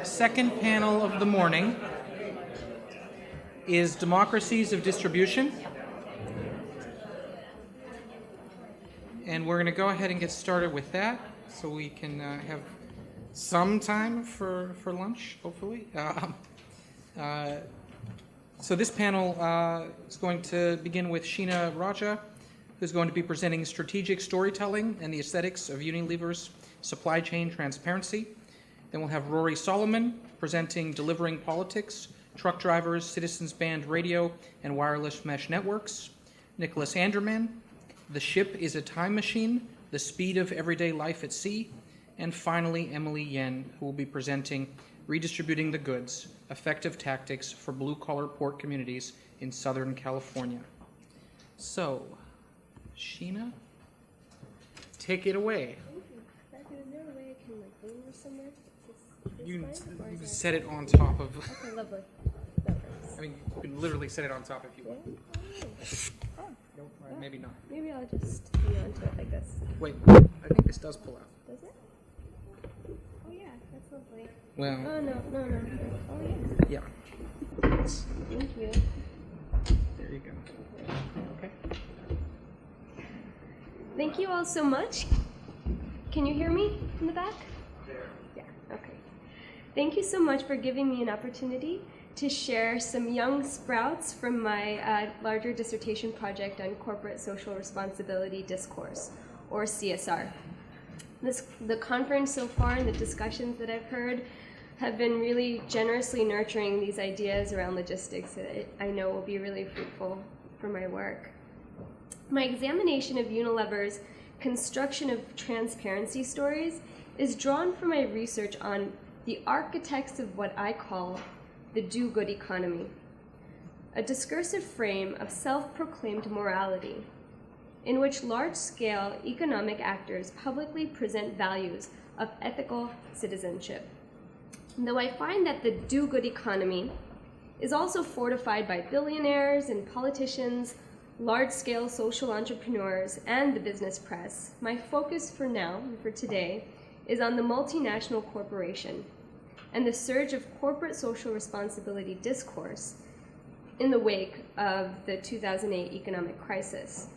second panel of the morning is Democracies of Distribution. And we're going to go ahead and get started with that so we can have some time for lunch, hopefully. So this panel is going to begin with Sheena Raja, who's going to be presenting strategic storytelling and the aesthetics of Unilever's supply chain transparency. Then we'll have Rory Solomon presenting delivering politics, truck drivers, citizens band radio, and wireless mesh networks. Nicholas Anderman, the ship is a time machine, the speed of everyday life at sea. And finally, Emily Yen, who will be presenting Redistributing the Goods, Effective Tactics for Blue-Collar Port Communities in Southern California. So, Sheena, take it away. Is there a way I can move somewhere? You can set it on top of... Okay, lovely. That works. I mean, you can literally set it on top if you want. Oh. Nope, right, maybe not. Maybe I'll just hang on to it like this. Wait, I think this does pull out. Does it? Oh yeah, that's lovely. Well... Oh no. Oh yeah. Yeah. Thank you. There you go. Okay. Thank you all so much. Can you hear me in the back? Yeah, okay. Thank you so much for giving me an opportunity to share some young sprouts from my larger dissertation project on corporate social responsibility discourse, or CSR. The conference so far and the discussions that I've heard have been really generously nurturing these ideas around logistics that I know will be really fruitful for my work. My examination of Unilever's construction of transparency stories is drawn from my research on the architects of what I call the do-good economy, a discursive frame of self-proclaimed morality in which large-scale economic actors publicly present values of ethical citizenship. Though I find that the do-good economy is also fortified by billionaires and politicians, large-scale social entrepreneurs, and the business press, my focus for now, and for today, is on the multinational corporation and the surge of corporate social responsibility discourse in the wake of the 2008 economic crisis.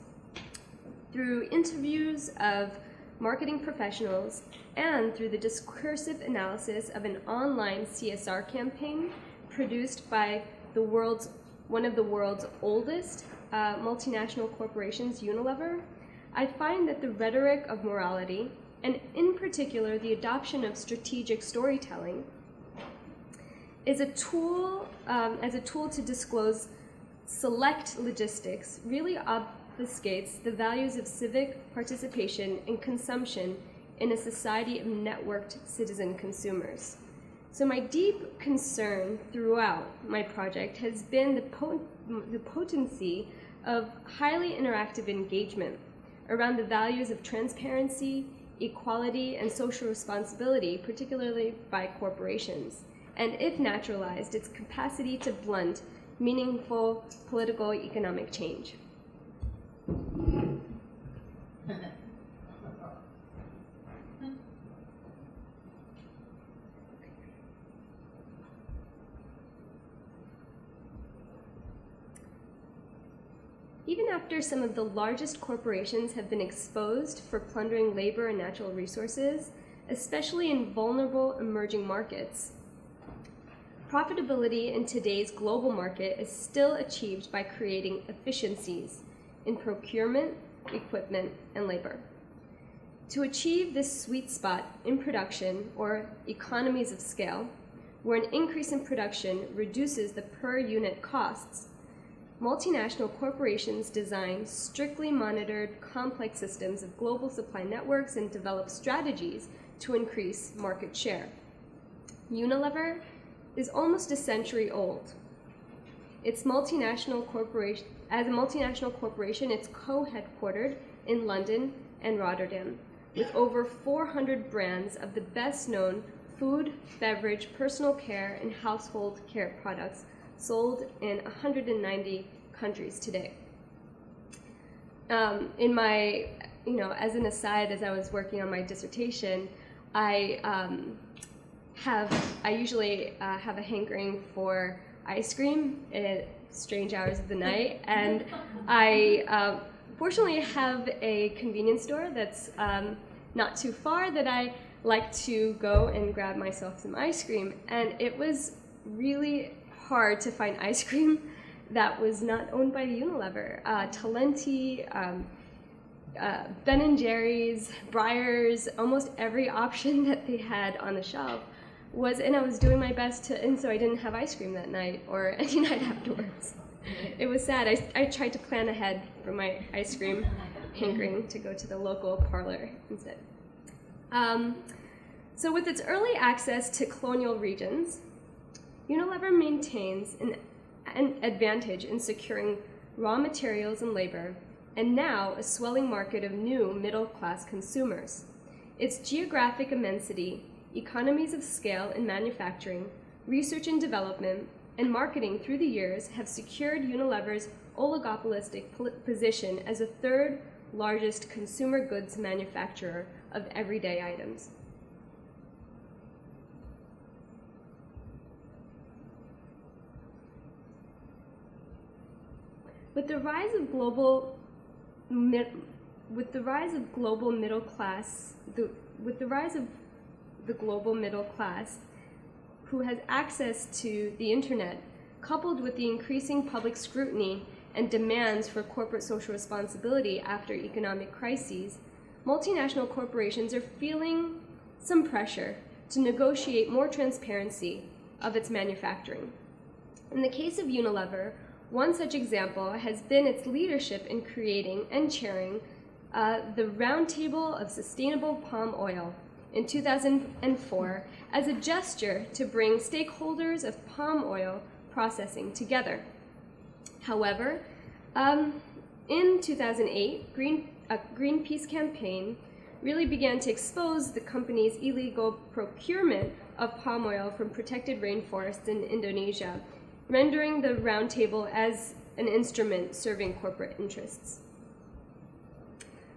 Through interviews of marketing professionals and through the discursive analysis of an online CSR campaign produced by one of the world's oldest multinational corporations, Unilever, I find that the rhetoric of morality, and in particular the adoption of strategic storytelling, is a tool to disclose select logistics, really obfuscates the values of civic participation and consumption in a society of networked citizen consumers. So my deep concern throughout my project has been the potency of highly interactive engagement around the values of transparency, equality, and social responsibility, particularly by corporations, and if naturalized, its capacity to blunt meaningful political economic change. Even after some of the largest corporations have been exposed for plundering labor and natural resources, especially in vulnerable emerging markets, profitability in today's global market is still achieved by creating efficiencies in procurement, equipment, and labor. To achieve this sweet spot in production, or economies of scale, where an increase in production reduces the per unit costs, multinational corporations design strictly monitored complex systems of global supply networks and develop strategies to increase market share. Unilever is almost a century old. As a multinational corporation, it's co-headquartered in London and Rotterdam, with over 400 brands of the best-known food, beverage, personal care, and household care products sold in 190 countries today. In my, as an aside, as I was working on my dissertation, I I usually have a hankering for ice cream at strange hours of the night, and I fortunately have a convenience store that's not too far that I like to go and grab myself some ice cream, and it was really hard to find ice cream that was not owned by Unilever. Talenti, Ben & Jerry's, Breyers, almost every option that they had on the shelf was, and I was doing my best to, and so I didn't have ice cream that night or any night afterwards. It was sad. I tried to plan ahead for my ice cream hankering to go to the local parlor instead. So with its early access to colonial regions, Unilever maintains an advantage in securing raw materials and labor, and now a swelling market of new middle-class consumers. Its geographic immensity, economies of scale in manufacturing, research and development, and marketing through the years have secured Unilever's oligopolistic position as the third largest consumer goods manufacturer of everyday items. With the rise of global middle class, who has access to the internet, coupled with the increasing public scrutiny and demands for corporate social responsibility after economic crises, multinational corporations are feeling some pressure to negotiate more transparency of its manufacturing. In the case of Unilever, one such example has been its leadership in creating and chairing the Roundtable of Sustainable Palm Oil in 2004 as a gesture to bring stakeholders of palm oil processing together. However, in 2008, Greenpeace campaign really began to expose the company's illegal procurement of palm oil from protected rainforests in Indonesia, rendering the roundtable as an instrument serving corporate interests.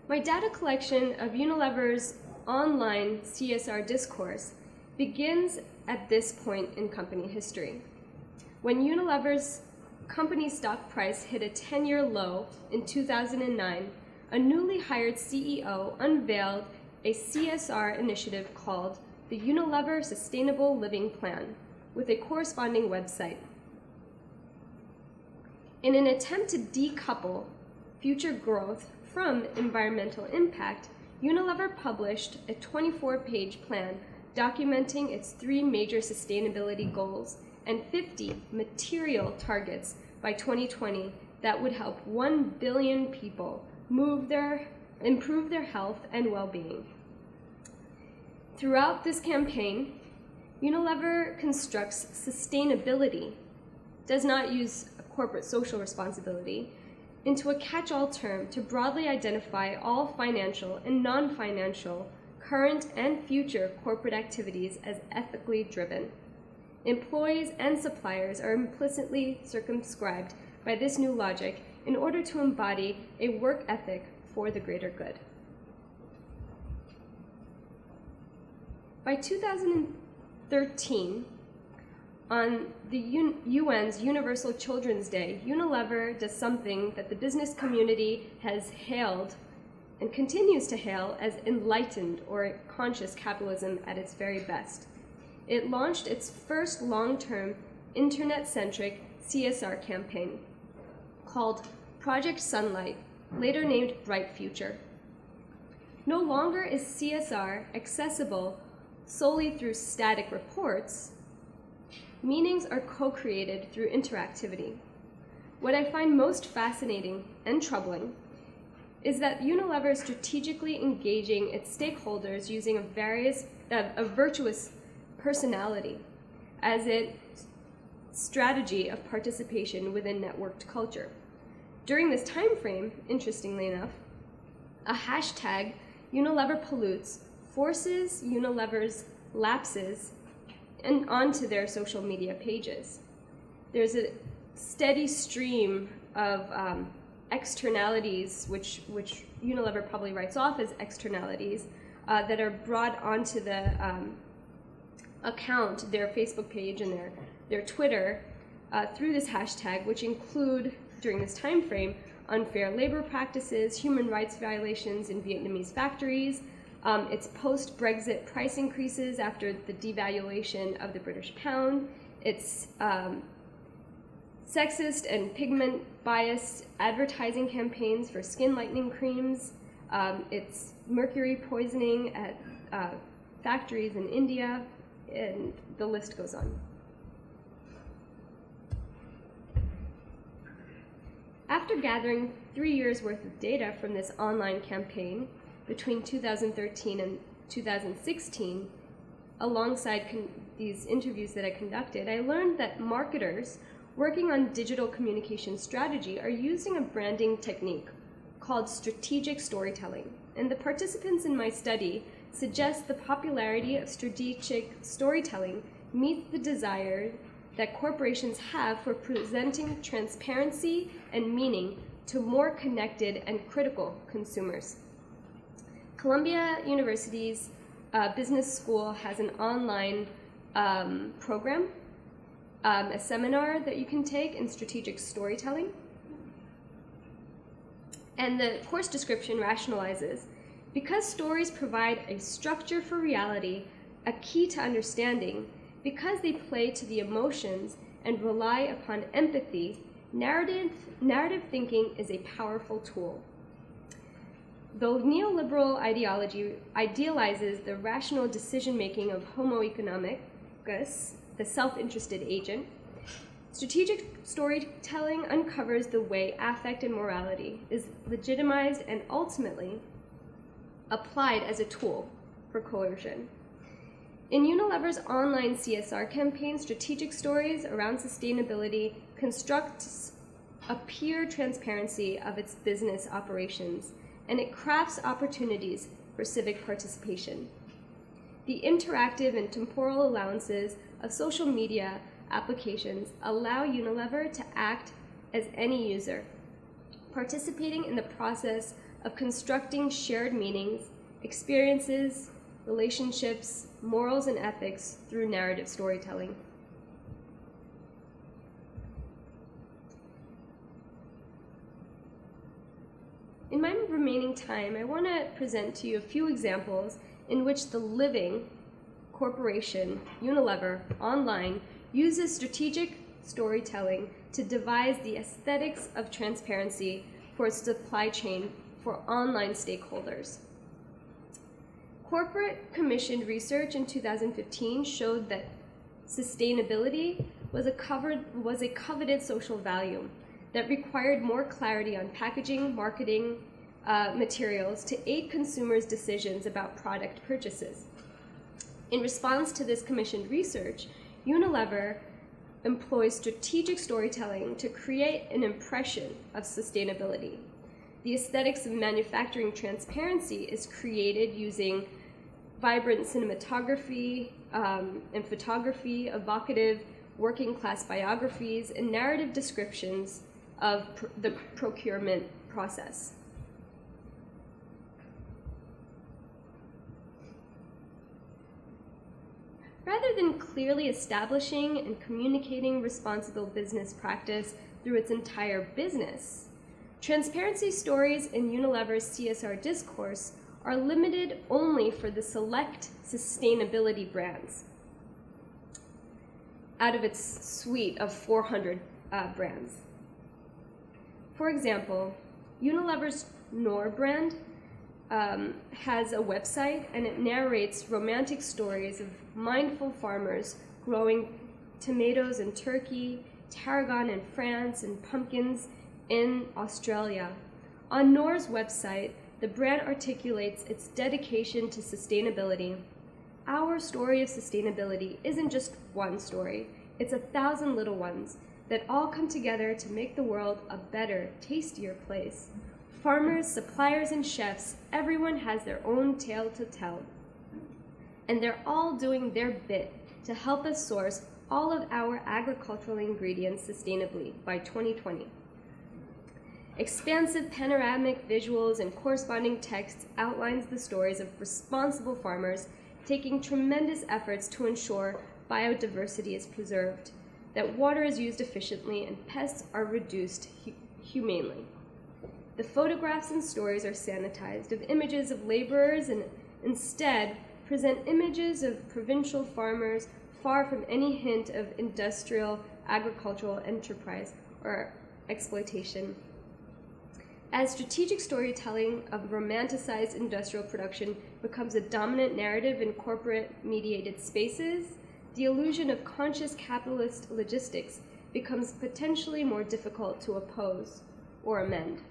My data collection of Unilever's online CSR discourse begins at this point in company history, when Unilever's company stock price hit a 10-year low in 2009. A newly hired CEO unveiled a CSR initiative called the Unilever Sustainable Living Plan, with a corresponding website. In an attempt to decouple future growth from environmental impact, Unilever published a 24-page plan documenting its 3 major sustainability goals and 50 material targets by 2020 that would help 1 billion people improve their health and well-being. Throughout this campaign, Unilever constructs sustainability, does not use corporate social responsibility, into a catch-all term to broadly identify all financial and non-financial, current and future corporate activities as ethically driven. Employees and suppliers are implicitly circumscribed by this new logic in order to embody a work ethic for the greater good. By 2013, on the UN's Universal Children's Day, Unilever does something that the business community has hailed and continues to hail as enlightened or conscious capitalism at its very best. It launched its first long-term internet-centric CSR campaign called Project Sunlight, later named Bright Future. No longer is CSR accessible solely through static reports. Meanings are co-created through interactivity. What I find most fascinating and troubling is that Unilever is strategically engaging its stakeholders using a virtuous personality as its strategy of participation within networked culture. During this time frame, interestingly enough, a hashtag Unilever pollutes forces Unilever's lapses and onto their social media pages. There's a steady stream of externalities, which Unilever probably writes off as externalities, that are brought onto the account, their Facebook page, and their Twitter through this hashtag, which include, during this time frame, unfair labor practices, human rights violations in Vietnamese factories, its post-Brexit price increases after the devaluation of the British pound, its sexist and pigment-biased advertising campaigns for skin lightening creams, its mercury poisoning at factories in India, and the list goes on. After gathering 3 years' worth of data from this online campaign between 2013 and 2016, alongside these interviews that I conducted, I learned that marketers working on digital communication strategy are using a branding technique called strategic storytelling. And the participants in my study suggest the popularity of strategic storytelling meets the desire that corporations have for presenting transparency and meaning to more connected and critical consumers. Columbia University's business school has an online program, a seminar that you can take in strategic storytelling. And the course description rationalizes, because stories provide a structure for reality, a key to understanding, because they play to the emotions and rely upon empathy, narrative thinking is a powerful tool. Though neoliberal ideology idealizes the rational decision-making of Homo economicus, the self-interested agent, strategic storytelling uncovers the way affect and morality is legitimized and ultimately applied as a tool for coercion. In Unilever's online CSR campaign, strategic stories around sustainability constructs a peer transparency of its business operations, and it crafts opportunities for civic participation. The interactive and temporal allowances of social media applications allow Unilever to act as any user, participating in the process of constructing shared meanings, experiences, relationships, morals, and ethics through narrative storytelling. In my remaining time, I want to present to you a few examples in which the living corporation, Unilever, online, uses strategic storytelling to devise the aesthetics of transparency for its supply chain for online stakeholders. Corporate commissioned research in 2015 showed that sustainability was a coveted social value that required more clarity on packaging, marketing materials to aid consumers' decisions about product purchases. In response to this commissioned research, Unilever employs strategic storytelling to create an impression of sustainability. The aesthetics of manufacturing transparency is created using vibrant cinematography and photography, evocative working class biographies, and narrative descriptions of the procurement process. Rather than clearly establishing and communicating responsible business practice through its entire business, transparency stories in Unilever's CSR discourse are limited only for the select sustainability brands out of its suite of 400 brands. For example, Unilever's Knorr brand has a website, and it narrates romantic stories of mindful farmers growing tomatoes in Turkey, tarragon in France, and pumpkins in Australia. On Knorr's website, the brand articulates its dedication to sustainability. Our story of sustainability isn't just one story, it's 1,000 little ones that all come together to make the world a better, tastier place. Farmers, suppliers, and chefs, everyone has their own tale to tell. And they're all doing their bit to help us source all of our agricultural ingredients sustainably by 2020. Expansive panoramic visuals and corresponding text outlines the stories of responsible farmers taking tremendous efforts to ensure biodiversity is preserved, that water is used efficiently, and pests are reduced humanely. The photographs and stories are sanitized of images of laborers and instead present images of provincial farmers far from any hint of industrial, agricultural enterprise or exploitation. As strategic storytelling of romanticized industrial production becomes a dominant narrative in corporate-mediated spaces, the illusion of conscious capitalist logistics becomes potentially more difficult to oppose or amend.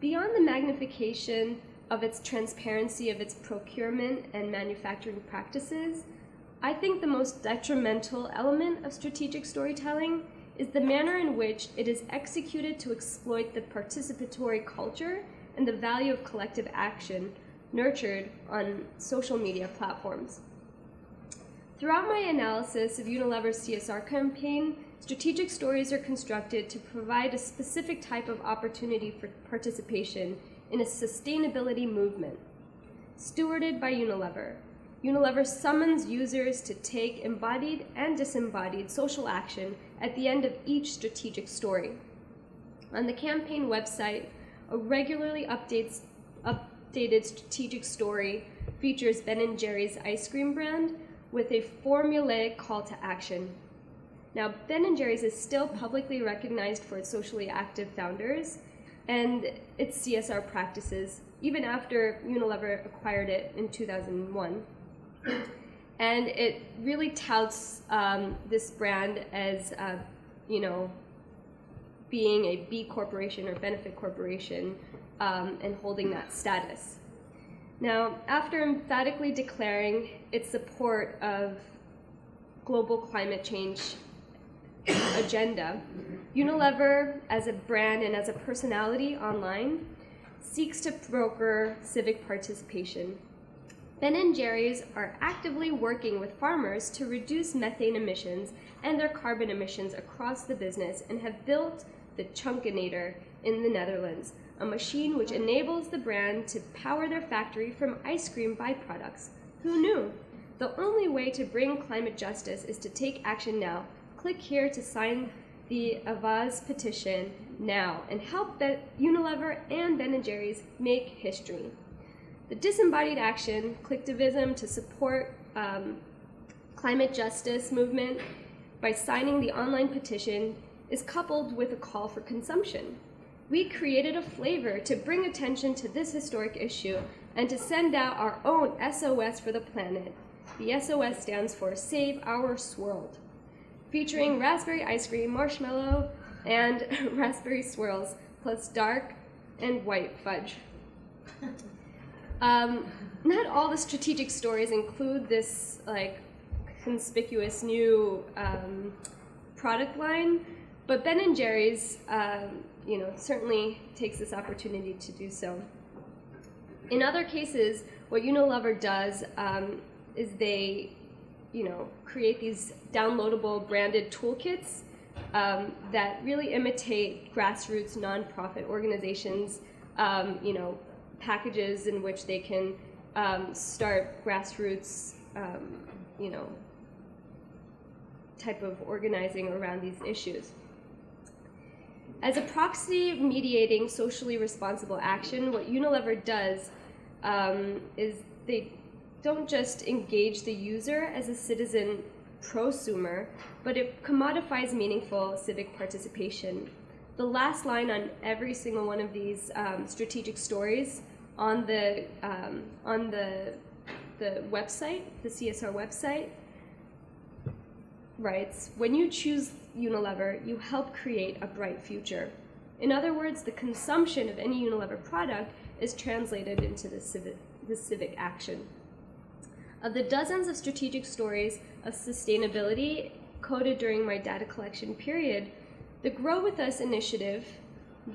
Beyond the magnification of its transparency of its procurement and manufacturing practices, I think the most detrimental element of strategic storytelling is the manner in which it is executed to exploit the participatory culture and the value of collective action nurtured on social media platforms. Throughout my analysis of Unilever's CSR campaign, strategic stories are constructed to provide a specific type of opportunity for participation in a sustainability movement. Stewarded by Unilever, Unilever summons users to take embodied and disembodied social action at the end of each strategic story. On the campaign website, a regularly updated strategic story features Ben & Jerry's ice cream brand with a formulaic call to action. Now, Ben & Jerry's is still publicly recognized for its socially active founders and its CSR practices, even after Unilever acquired it in 2001. And it really touts this brand as, being a B corporation or benefit corporation and holding that status. Now, after emphatically declaring its support of global climate change agenda, Unilever, as a brand and as a personality online, seeks to broker civic participation. Ben & Jerry's are actively working with farmers to reduce methane emissions and their carbon emissions across the business and have built the Chunkinator in the Netherlands, a machine which enables the brand to power their factory from ice cream byproducts. Who knew? The only way to bring climate justice is to take action now. Click here to sign the Avaz petition now and help Unilever and Ben & Jerry's make history. The disembodied action, collectivism to support climate justice movement by signing the online petition is coupled with a call for consumption. We created a flavor to bring attention to this historic issue and to send out our own SOS for the planet. The SOS stands for Save Our Swirled, featuring raspberry ice cream, marshmallow, and raspberry swirls, plus dark and white fudge. Not all the strategic stories include this conspicuous new product line, but Ben & Jerry's certainly takes this opportunity to do so. In other cases, what Unilever does is they create these downloadable branded toolkits that really imitate grassroots nonprofit organizations, packages in which they can start grassroots, type of organizing around these issues. As a proxy mediating socially responsible action, what Unilever does is they don't just engage the user as a citizen prosumer, but it commodifies meaningful civic participation. The last line on every single one of these strategic stories on the website, the CSR website, writes, "When you choose Unilever, you help create a bright future." In other words, the consumption of any Unilever product is translated into the civic action. Of the dozens of strategic stories of sustainability coded during my data collection period, the Grow With Us initiative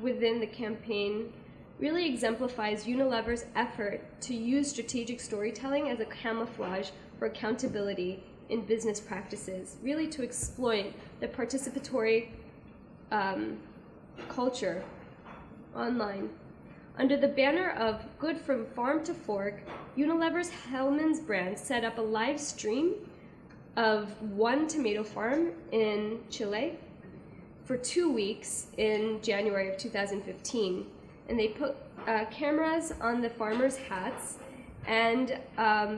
within the campaign really exemplifies Unilever's effort to use strategic storytelling as a camouflage for accountability in business practices, really to exploit the participatory culture online. Under the banner of Good from Farm to Fork, Unilever's Hellmann's brand set up a live stream of one tomato farm in Chile for 2 weeks in January of 2015. And they put cameras on the farmers' hats, and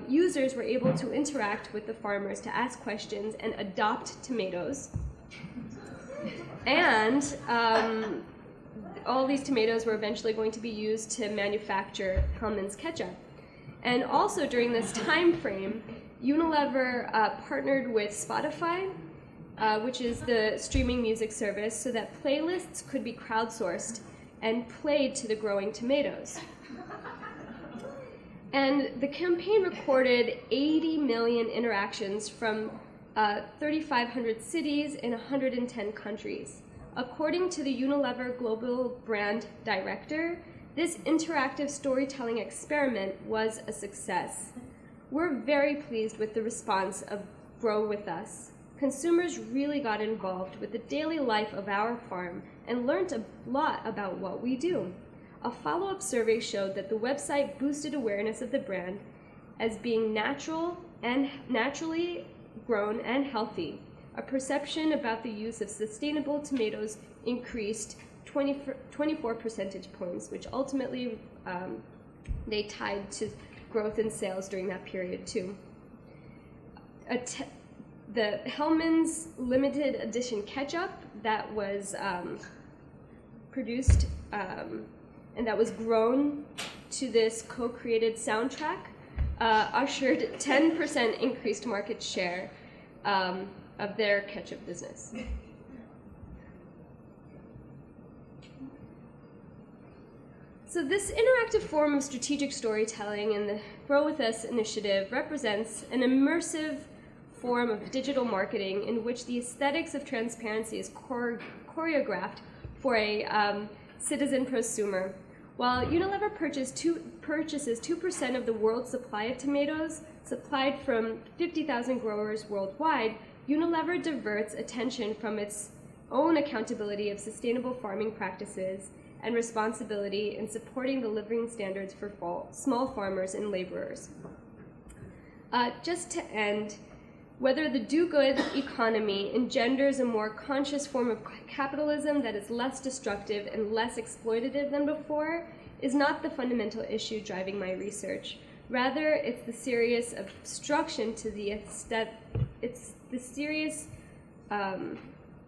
users were able to interact with the farmers to ask questions and adopt tomatoes. And all these tomatoes were eventually going to be used to manufacture Hellmann's ketchup. And also during this time frame, Unilever partnered with Spotify, which is the streaming music service, so that playlists could be crowdsourced and played to the growing tomatoes. And the campaign recorded 80 million interactions from 3,500 cities in 110 countries. According to the Unilever Global Brand Director, this interactive storytelling experiment was a success. We're very pleased with the response of Grow With Us. Consumers really got involved with the daily life of our farm and learned a lot about what we do. A follow-up survey showed that the website boosted awareness of the brand as being natural and naturally grown and healthy. A perception about the use of sustainable tomatoes increased 24 percentage points, which ultimately they tied to growth in sales during that period too. The Hellmann's limited edition ketchup that was produced and that was grown to this co-created soundtrack ushered 10% increased market share of their ketchup business. So this interactive form of strategic storytelling in the Grow With Us initiative represents an immersive form of digital marketing in which the aesthetics of transparency is choreographed for a citizen prosumer. While Unilever purchases 2% of the world's supply of tomatoes, supplied from 50,000 growers worldwide, Unilever diverts attention from its own accountability of sustainable farming practices and responsibility in supporting the living standards for small farmers and laborers. Just to end, whether the do-good economy engenders a more conscious form of capitalism that is less destructive and less exploitative than before is not the fundamental issue driving my research. Rather, it's the serious obstruction to the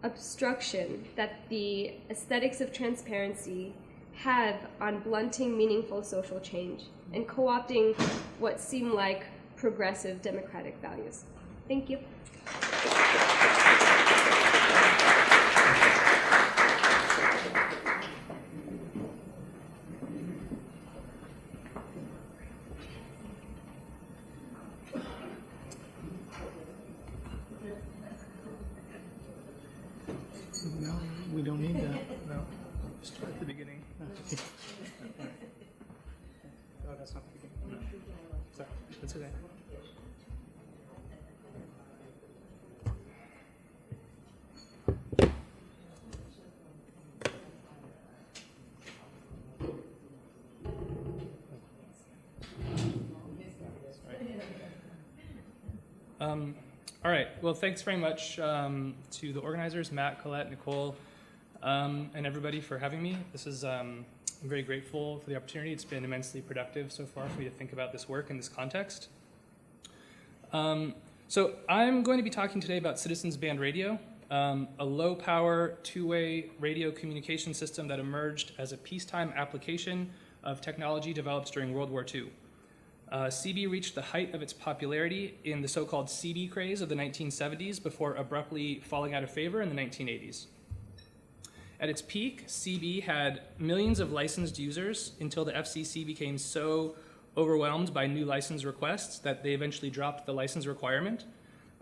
obstruction that the aesthetics of transparency have on blunting meaningful social change and co-opting what seem like progressive democratic values. Thank you. No, we don't need that. No. Start at the beginning. Oh, that's not the beginning. No. Sorry, that's okay. All right, well, thanks very much to the organizers, Matt, Colette, Nicole, and everybody for having me. I'm very grateful for the opportunity. It's been immensely productive so far for me to think about this work in this context. So I'm going to be talking today about Citizens Band Radio, a low-power, two-way radio communication system that emerged as a peacetime application of technology developed during World War II. CB reached the height of its popularity in the so-called CD craze of the 1970s before abruptly falling out of favor in the 1980s. At its peak, CB had millions of licensed users until the FCC became so overwhelmed by new license requests that they eventually dropped the license requirement.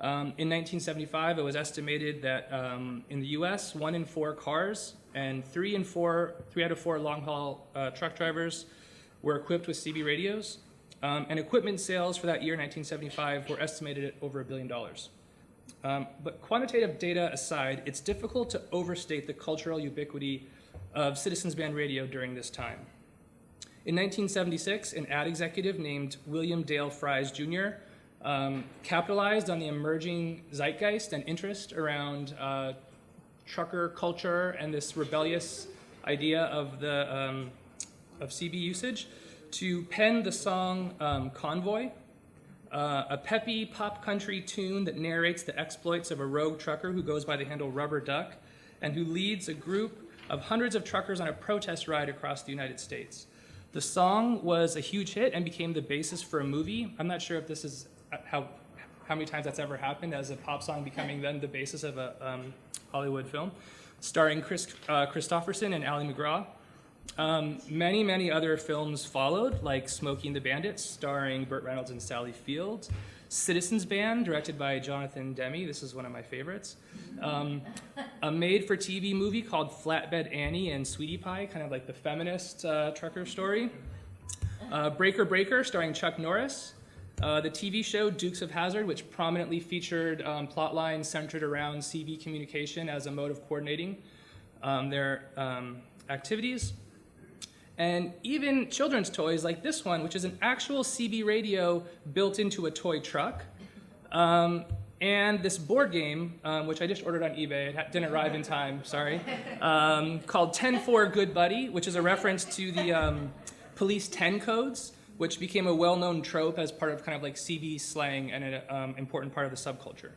In 1975, it was estimated that in the US, 1 in 4 cars and 3 out of 4 long-haul truck drivers were equipped with CB radios. And equipment sales for that year, 1975, were estimated at over $1 billion. But quantitative data aside, it's difficult to overstate the cultural ubiquity of citizens band radio during this time. In 1976, an ad executive named William Dale Fries Jr. Capitalized on the emerging zeitgeist and interest around trucker culture and this rebellious idea of CB usage to pen the song Convoy, a peppy pop country tune that narrates the exploits of a rogue trucker who goes by the handle Rubber Duck and who leads a group of hundreds of truckers on a protest ride across the United States. The song was a huge hit and became the basis for a movie. I'm not sure if this is how many times that's ever happened, as a pop song becoming then the basis of a Hollywood film, starring Chris Christopherson and Ali MacGraw. Many other films followed, like Smokey and the Bandit, starring Burt Reynolds and Sally Field. Citizens Band, directed by Jonathan Demme. This is one of my favorites. A made-for-TV movie called Flatbed Annie and Sweetie Pie, kind of like the feminist trucker story. Breaker Breaker, starring Chuck Norris. The TV show Dukes of Hazzard, which prominently featured plot lines centered around CB communication as a mode of coordinating their activities. And even children's toys like this one, which is an actual CB radio built into a toy truck. And this board game, which I just ordered on eBay, it didn't arrive in time, sorry, called 10-4 Good Buddy, which is a reference to the police 10 codes, which became a well-known trope as part of kind of like CB slang and an important part of the subculture.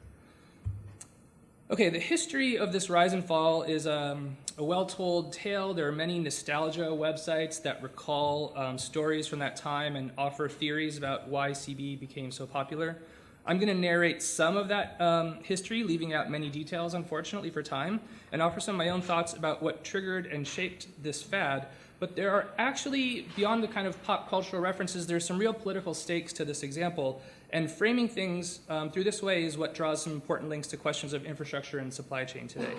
Okay, the history of this rise and fall is a well-told tale. There are many nostalgia websites that recall stories from that time and offer theories about why CB became so popular. I'm going to narrate some of that history, leaving out many details, unfortunately, for time, and offer some of my own thoughts about what triggered and shaped this fad. But there are actually, beyond the kind of pop cultural references, there's some real political stakes to this example. And framing things through this way is what draws some important links to questions of infrastructure and supply chain today.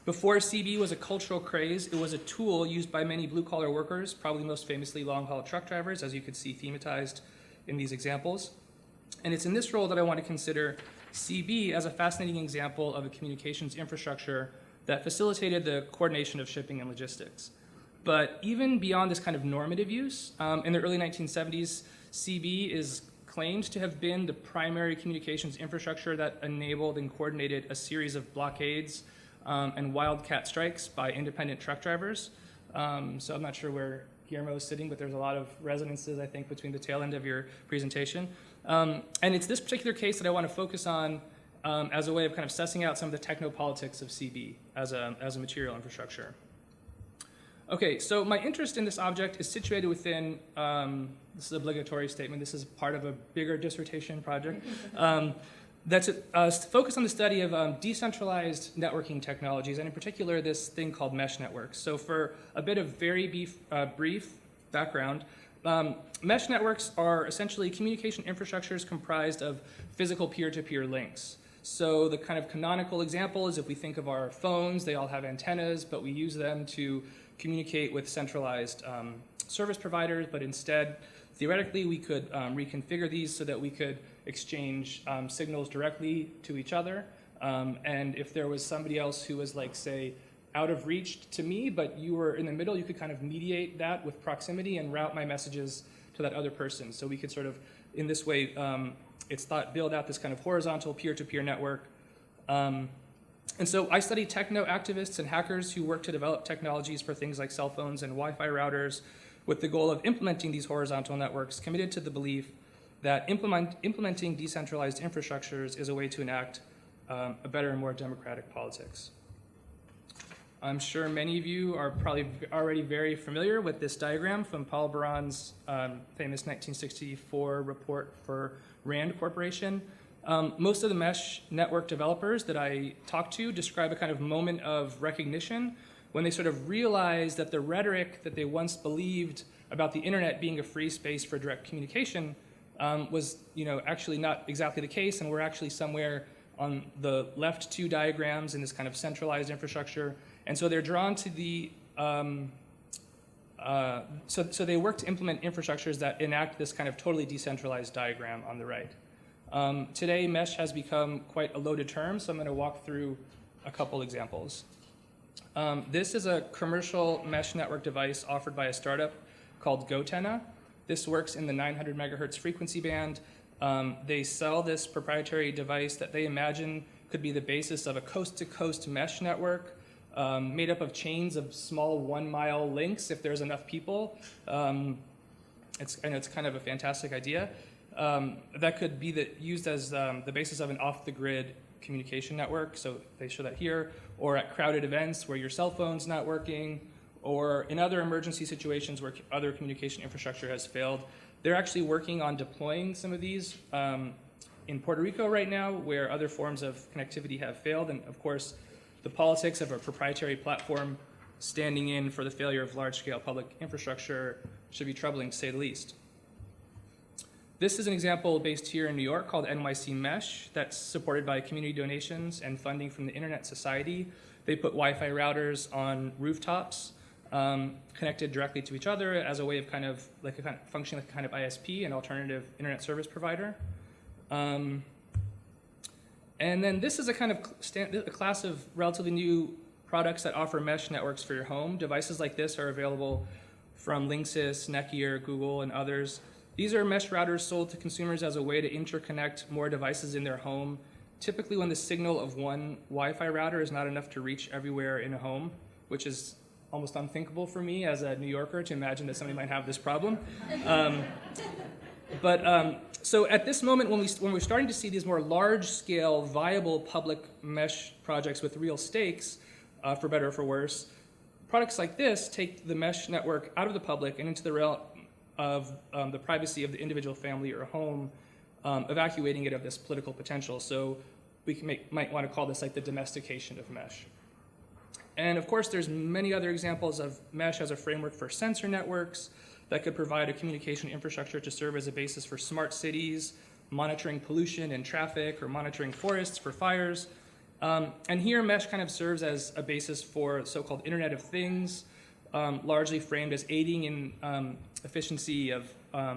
Before CB was a cultural craze, it was a tool used by many blue-collar workers, probably most famously long-haul truck drivers, as you could see thematized in these examples. And it's in this role that I want to consider CB as a fascinating example of a communications infrastructure that facilitated the coordination of shipping and logistics. But even beyond this kind of normative use, in the early 1970s, CB is claimed to have been the primary communications infrastructure that enabled and coordinated a series of blockades and wildcat strikes by independent truck drivers. So I'm not sure where Guillermo is sitting, but there's a lot of resonances, I think, between the tail end of your presentation. And it's this particular case that I want to focus on as a way of kind of sussing out some of the technopolitics of CB as a material infrastructure. Okay, so my interest in this object is situated within, this is an obligatory statement, this is part of a bigger dissertation project, that's focused on the study of decentralized networking technologies, and in particular this thing called mesh networks. So for a bit of very brief background, mesh networks are essentially communication infrastructures comprised of physical peer-to-peer links. So the kind of canonical example is if we think of our phones, they all have antennas, but we use them to communicate with centralized service providers, but instead, theoretically, we could reconfigure these so that we could exchange signals directly to each other. And if there was somebody else who was, like, say, out of reach to me, but you were in the middle, you could kind of mediate that with proximity and route my messages to that other person. So we could sort of, in this way, it's thought, build out this kind of horizontal peer-to-peer network. And so I study techno activists and hackers who work to develop technologies for things like cell phones and Wi-Fi routers with the goal of implementing these horizontal networks, committed to the belief that implementing decentralized infrastructures is a way to enact a better and more democratic politics. I'm sure many of you are probably already very familiar with this diagram from Paul Baran's famous 1964 report for RAND Corporation. Most of the mesh network developers that I talk to describe a kind of moment of recognition when they sort of realize that the rhetoric that they once believed about the internet being a free space for direct communication was, actually not exactly the case, and we're actually somewhere on the left two diagrams in this kind of centralized infrastructure. And so they're drawn to the, so they work to implement infrastructures that enact this kind of totally decentralized diagram on the right. Today, mesh has become quite a loaded term, so I'm going to walk through a couple examples. This is a commercial mesh network device offered by a startup called Gotenna. This works in the 900 megahertz frequency band. They sell this proprietary device that they imagine could be the basis of a coast-to-coast mesh network made up of chains of small 1-mile links if there's enough people. It's kind of a fantastic idea. That could be used as the basis of an off-the-grid communication network, so they show that here, or at crowded events where your cell phone's not working, or in other emergency situations where other communication infrastructure has failed. They're actually working on deploying some of these in Puerto Rico right now, where other forms of connectivity have failed, and of course, the politics of a proprietary platform standing in for the failure of large-scale public infrastructure should be troubling, to say the least. This is an example based here in New York called NYC Mesh that's supported by community donations and funding from the Internet Society. They put Wi-Fi routers on rooftops connected directly to each other as a way of functioning like a kind of ISP, an alternative internet service provider. And then this is a kind of a class of relatively new products that offer mesh networks for your home. Devices like this are available from Linksys, Netgear, Google, and others. These are mesh routers sold to consumers as a way to interconnect more devices in their home, typically when the signal of one Wi-Fi router is not enough to reach everywhere in a home, which is almost unthinkable for me as a New Yorker to imagine that somebody might have this problem. So at this moment, when we're starting to see these more large-scale, viable public mesh projects with real stakes, for better or for worse, products like this take the mesh network out of the public and into the realm of the privacy of the individual family or home, evacuating it of this political potential. So we might want to call this like the domestication of mesh. And of course, there's many other examples of mesh as a framework for sensor networks that could provide a communication infrastructure to serve as a basis for smart cities, monitoring pollution and traffic, or monitoring forests for fires. And here, mesh kind of serves as a basis for so-called Internet of Things, largely framed as aiding in efficiency of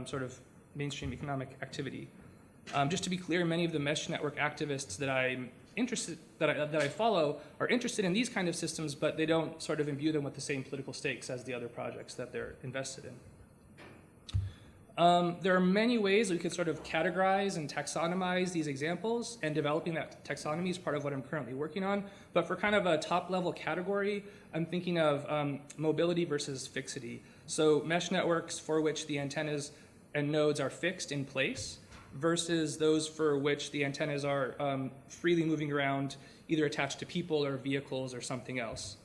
sort of mainstream economic activity. Just to be clear, many of the mesh network activists that I follow are interested in these kind of systems, but they don't sort of imbue them with the same political stakes as the other projects that they're invested in. There are many ways we could sort of categorize and taxonomize these examples, and developing that taxonomy is part of what I'm currently working on. But for kind of a top-level category, I'm thinking of mobility versus fixity. So mesh networks for which the antennas and nodes are fixed in place versus those for which the antennas are freely moving around, either attached to people or vehicles or something else.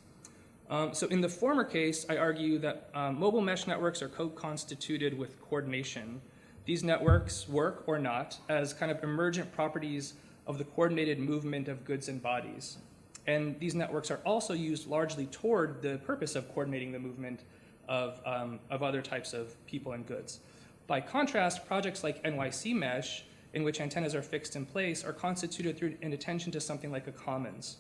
So in the former case, I argue that mobile mesh networks are co-constituted with coordination. These networks work or not as kind of emergent properties of the coordinated movement of goods and bodies. And these networks are also used largely toward the purpose of coordinating the movement of other types of people and goods. By contrast, projects like NYC Mesh, in which antennas are fixed in place, are constituted through an attention to something like a commons.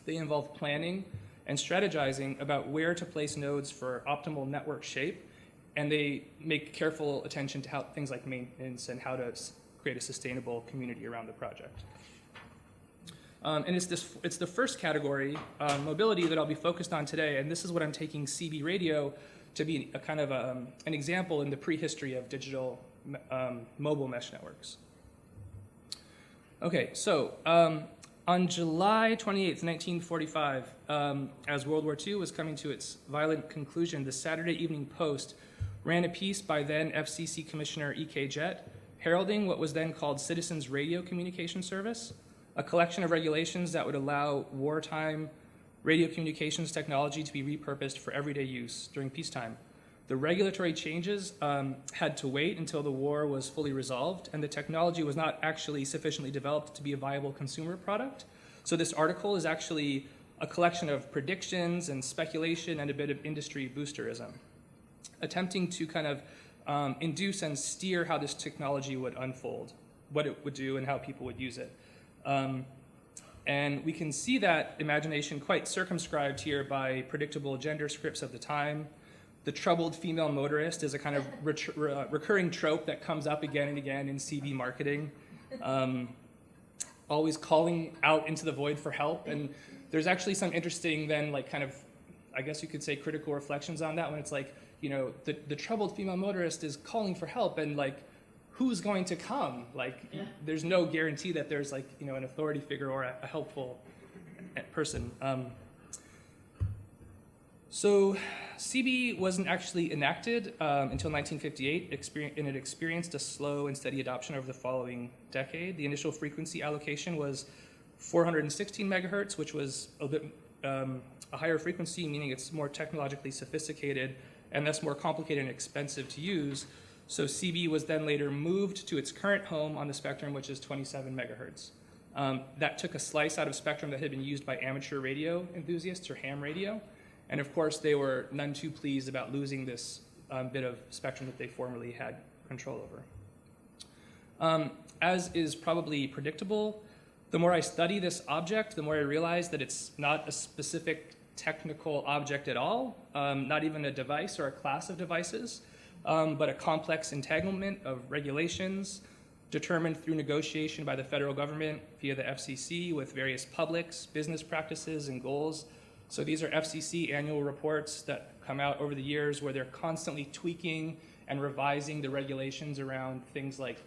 They involve planning and strategizing about where to place nodes for optimal network shape, and they make careful attention to how things like maintenance and how to create a sustainable community around the project. And it's the first category, mobility, that I'll be focused on today, and this is what I'm taking CB radio to be a kind of an example in the prehistory of digital mobile mesh networks. Okay, so on July 28th, 1945, as World War II was coming to its violent conclusion, the Saturday Evening Post ran a piece by then FCC Commissioner E.K. Jett, heralding what was then called Citizens Radio Communication Service, a collection of regulations that would allow wartime radio communications technology to be repurposed for everyday use during peacetime. The regulatory changes had to wait until the war was fully resolved, and the technology was not actually sufficiently developed to be a viable consumer product. So this article is actually a collection of predictions and speculation and a bit of industry boosterism, attempting to kind of induce and steer how this technology would unfold, what it would do, and how people would use it. And we can see that imagination quite circumscribed here by predictable gender scripts of the time. The troubled female motorist is a kind of recurring trope that comes up again and again in CB marketing, always calling out into the void for help. And there's actually some interesting then, like, kind of, I guess you could say, critical reflections on that, when it's like, you know, the troubled female motorist is calling for help, and like, who's going to come? Like, there's no guarantee that there's, like, you know, an authority figure or a helpful person. So CB wasn't actually enacted until 1958, and it experienced a slow and steady adoption over the following decade. The initial frequency allocation was 416 megahertz, which was a bit a higher frequency, meaning it's more technologically sophisticated and thus more complicated and expensive to use. So CB was then later moved to its current home on the spectrum, which is 27 megahertz. That took a slice out of spectrum that had been used by amateur radio enthusiasts, or ham radio. And of course, they were none too pleased about losing this bit of spectrum that they formerly had control over. As is probably predictable, the more I study this object, the more I realize that it's not a specific technical object at all, not even a device or a class of devices, but a complex entanglement of regulations determined through negotiation by the federal government via the FCC with various publics, business practices, and goals. So these are FCC annual reports that come out over the years where they're constantly tweaking and revising the regulations around things like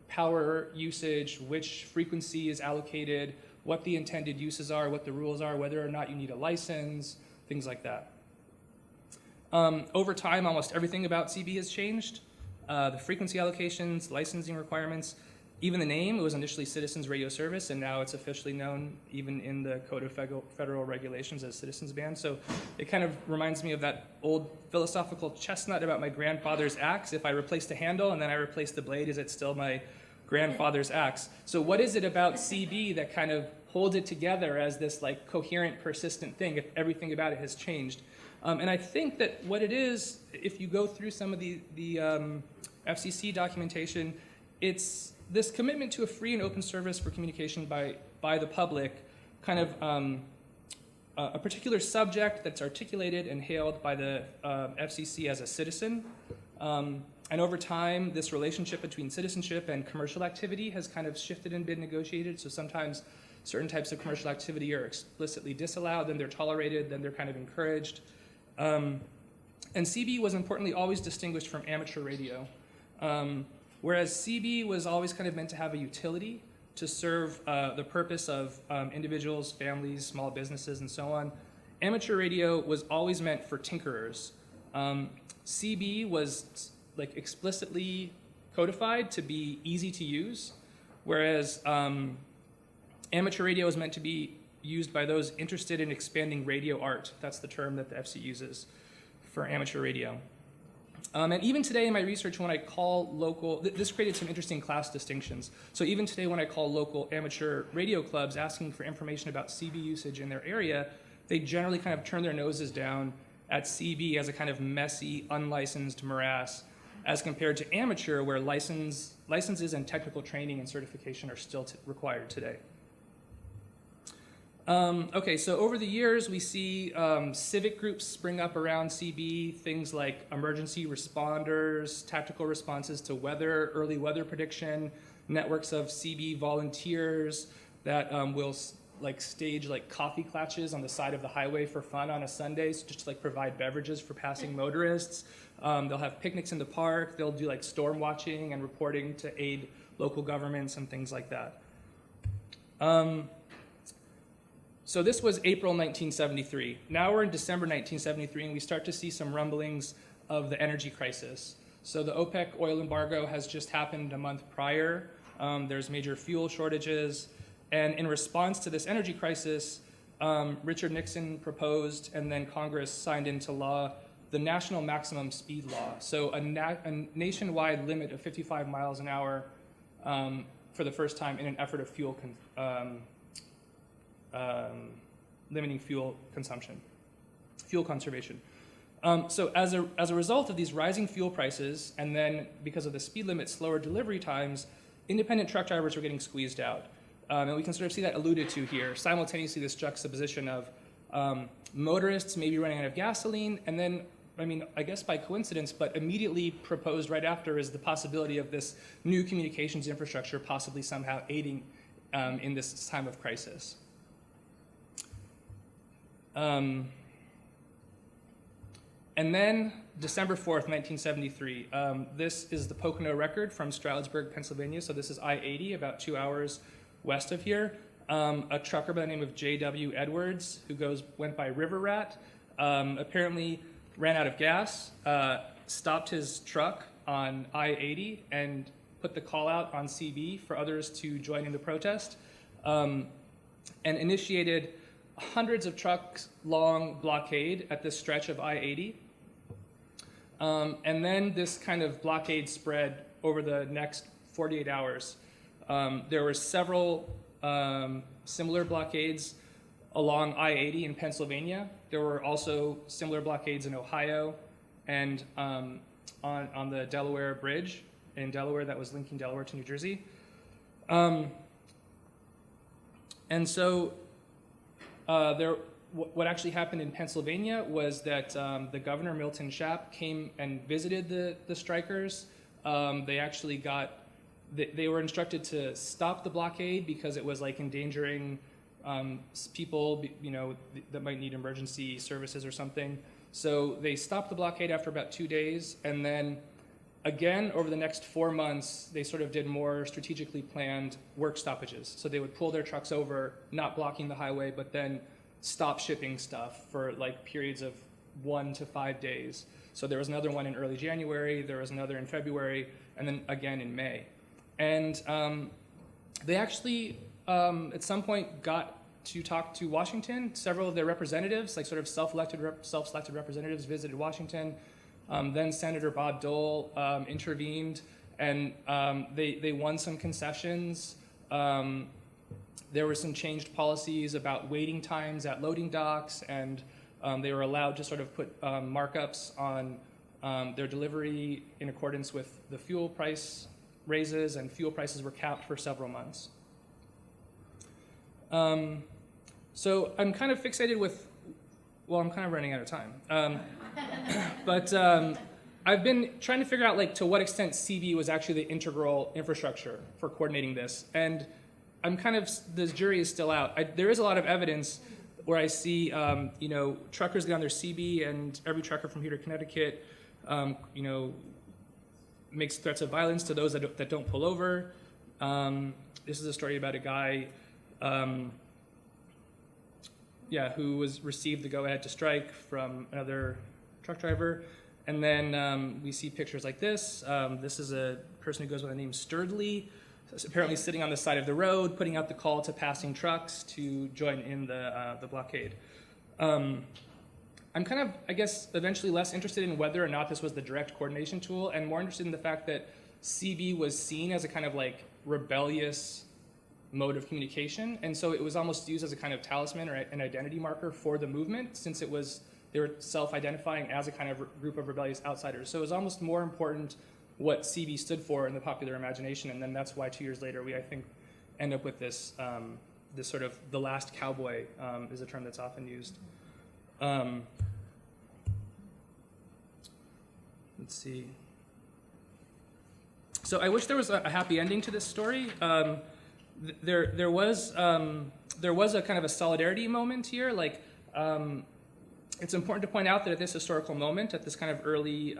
power usage, which frequency is allocated, what the intended uses are, what the rules are, whether or not you need a license, things like that. Over time, almost everything about CB has changed. The frequency allocations, licensing requirements, even the name. It was initially Citizens Radio Service, and now it's officially known, even in the Code of Federal Regulations, as Citizens Band. So it kind of reminds me of that old philosophical chestnut about my grandfather's axe. If I replace the handle and then I replace the blade, is it still my grandfather's axe? So what is it about CB that kind of holds it together as this like coherent, persistent thing if everything about it has changed? And I think that what it is, if you go through some of the FCC documentation, it's this commitment to a free and open service for communication by the public, kind of a particular subject that's articulated and hailed by the FCC as a citizen. And over time, this relationship between citizenship and commercial activity has kind of shifted and been negotiated. So sometimes certain types of commercial activity are explicitly disallowed, then they're tolerated, then they're kind of encouraged. And CB was importantly always distinguished from amateur radio. Whereas CB was always kind of meant to have a utility to serve the purpose of individuals, families, small businesses, and so on. Amateur radio was always meant for tinkerers. CB was like explicitly codified to be easy to use, whereas amateur radio is meant to be used by those interested in expanding radio art. That's the term that the FC uses for amateur radio. And even today in my research, when I call local, this created some interesting class distinctions. So even today when I call local amateur radio clubs asking for information about CB usage in their area, they generally kind of turn their noses down at CB as a kind of messy, unlicensed morass, as compared to amateur, where licenses and technical training and certification are still required today. Okay, so over the years, we see civic groups spring up around CB, things like emergency responders, tactical responses to weather, early weather prediction, networks of CB volunteers that will like stage like coffee clutches on the side of the highway for fun on a Sunday, so just to like provide beverages for passing motorists. They'll have picnics in the park. They'll do like storm watching and reporting to aid local governments and things like that. So this was April 1973. Now we're in December 1973, and we start to see some rumblings of the energy crisis. So the OPEC oil embargo has just happened a month prior. There's major fuel shortages. And in response to this energy crisis, Richard Nixon proposed, and then Congress signed into law, the National Maximum Speed Law. So a nationwide limit of 55 miles an hour for the first time in an effort of limiting fuel consumption, fuel conservation. So as a result of these rising fuel prices, and then because of the speed limit, slower delivery times, independent truck drivers were getting squeezed out. And we can sort of see that alluded to here. Simultaneously, this juxtaposition of motorists maybe running out of gasoline, and then, I mean, I guess by coincidence, but immediately proposed right after is the possibility of this new communications infrastructure possibly somehow aiding in this time of crisis. And then December 4th, 1973. This is the Pocono Record from Stroudsburg, Pennsylvania. So this is I-80, about 2 hours west of here. A trucker by the name of J.W. Edwards, who went by River Rat, apparently ran out of gas, stopped his truck on I-80, and put the call out on CB for others to join in the protest, and initiated hundreds of trucks long blockade at this stretch of I-80. And then this kind of blockade spread over the next 48 hours. There were several similar blockades along I-80 in Pennsylvania. There were also similar blockades in Ohio and on the Delaware Bridge in Delaware that was linking Delaware to New Jersey. And so what actually happened in Pennsylvania was that the governor, Milton Shapp, came and visited the strikers. They actually they were instructed to stop the blockade because it was like endangering people, that might need emergency services or something. So they stopped the blockade after about 2 days, and then again, over the next 4 months, they sort of did more strategically planned work stoppages. So they would pull their trucks over, not blocking the highway, but then stop shipping stuff for like periods of 1 to 5 days. So there was another one in early January, there was another in February, and then again in May. And they actually, at some point, got to talk to Washington. Several of their representatives, like sort of self-selected representatives, visited Washington. Then Senator Bob Dole intervened, and they won some concessions. There were some changed policies about waiting times at loading docks, and they were allowed to sort of put markups on their delivery in accordance with the fuel price raises, and fuel prices were capped for several months. So I'm kind of fixated with, well, I'm kind of running out of time. But I've been trying to figure out, like, to what extent CB was actually the integral infrastructure for coordinating this. And I'm kind of, the jury is still out. There is a lot of evidence where I see, truckers get on their CB, and every trucker from here to Connecticut, makes threats of violence to those that don't pull over. This is a story about a guy, who received the go-ahead to strike from another truck driver. And then we see pictures like this. This is a person who goes by the name Sturdley, apparently sitting on the side of the road, putting out the call to passing trucks to join in the blockade. I'm kind of, I guess, eventually less interested in whether or not this was the direct coordination tool, and more interested in the fact that CB was seen as a kind of like rebellious mode of communication, and so it was almost used as a kind of talisman or an identity marker for the movement, since they were self-identifying as a kind of group of rebellious outsiders. So it was almost more important what CB stood for in the popular imagination, and then that's why 2 years later we, I think, end up with this this sort of the last cowboy is a term that's often used. Let's see. So I wish there was a happy ending to this story. There was a kind of a solidarity moment here. Like, it's important to point out that at this historical moment, at this kind of early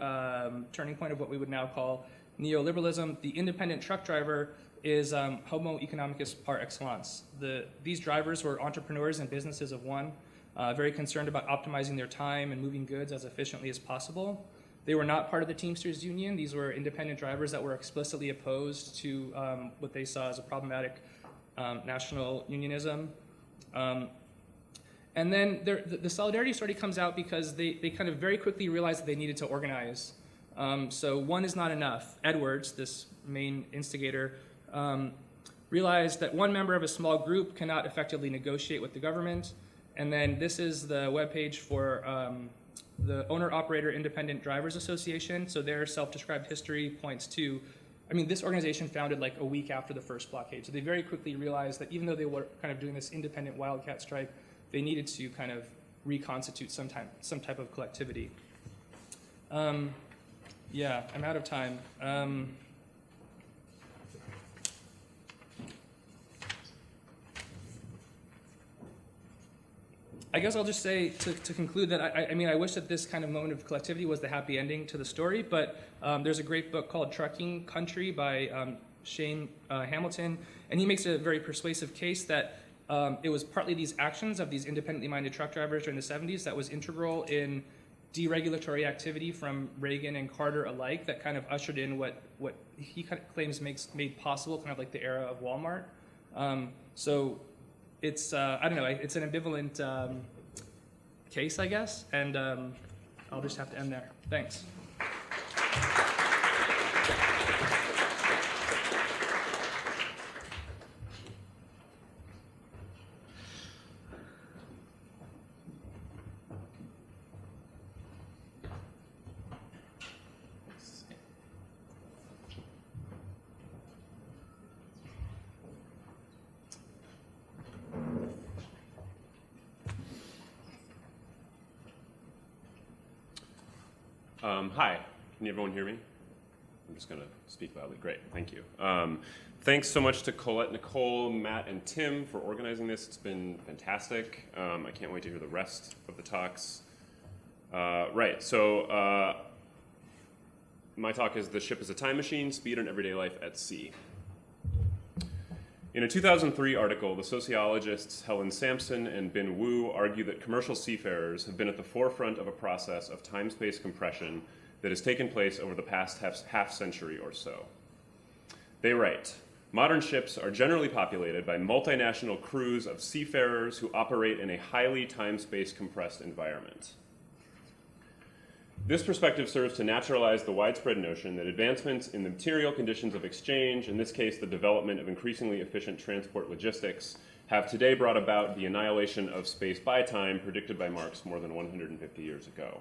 turning point of what we would now call neoliberalism, the independent truck driver is homo economicus par excellence. These drivers were entrepreneurs and businesses of one, very concerned about optimizing their time and moving goods as efficiently as possible. They were not part of the Teamsters Union. These were independent drivers that were explicitly opposed to what they saw as a problematic national unionism. And then the solidarity story comes out because they kind of very quickly realized that they needed to organize. So one is not enough. Edwards, this main instigator, realized that one member of a small group cannot effectively negotiate with the government. And then this is the webpage for the Owner-Operator Independent Drivers Association. So their self-described history points to, this organization founded like a week after the first blockade. So they very quickly realized that even though they were kind of doing this independent wildcat strike, they needed to kind of reconstitute some type of collectivity. I'm out of time. I guess I'll just say to conclude that I mean I wish that this kind of moment of collectivity was the happy ending to the story, but there's a great book called Trucking Country by Shane Hamilton, and he makes a very persuasive case that it was partly these actions of these independently minded truck drivers during the 70s that was integral in deregulatory activity from Reagan and Carter alike that kind of ushered in what he kind of claims made possible kind of like the era of Walmart. So it's, I don't know, it's an ambivalent case, I guess, and I'll just have to end there. Thanks. Hi, can everyone hear me? I'm just going to speak loudly. Great, thank you. Thanks so much to Colette, Nicole, Matt, and Tim for organizing this. It's been fantastic. I can't wait to hear the rest of the talks. Right, so my talk is The Ship is a Time Machine, Speed and Everyday Life at Sea. In a 2003 article, the sociologists Helen Sampson and Bin Wu argue that commercial seafarers have been at the forefront of a process of time-space compression that has taken place over the past half century or so. They write, modern ships are generally populated by multinational crews of seafarers who operate in a highly time-space compressed environment. This perspective serves to naturalize the widespread notion that advancements in the material conditions of exchange, in this case the development of increasingly efficient transport logistics, have today brought about the annihilation of space by time predicted by Marx more than 150 years ago.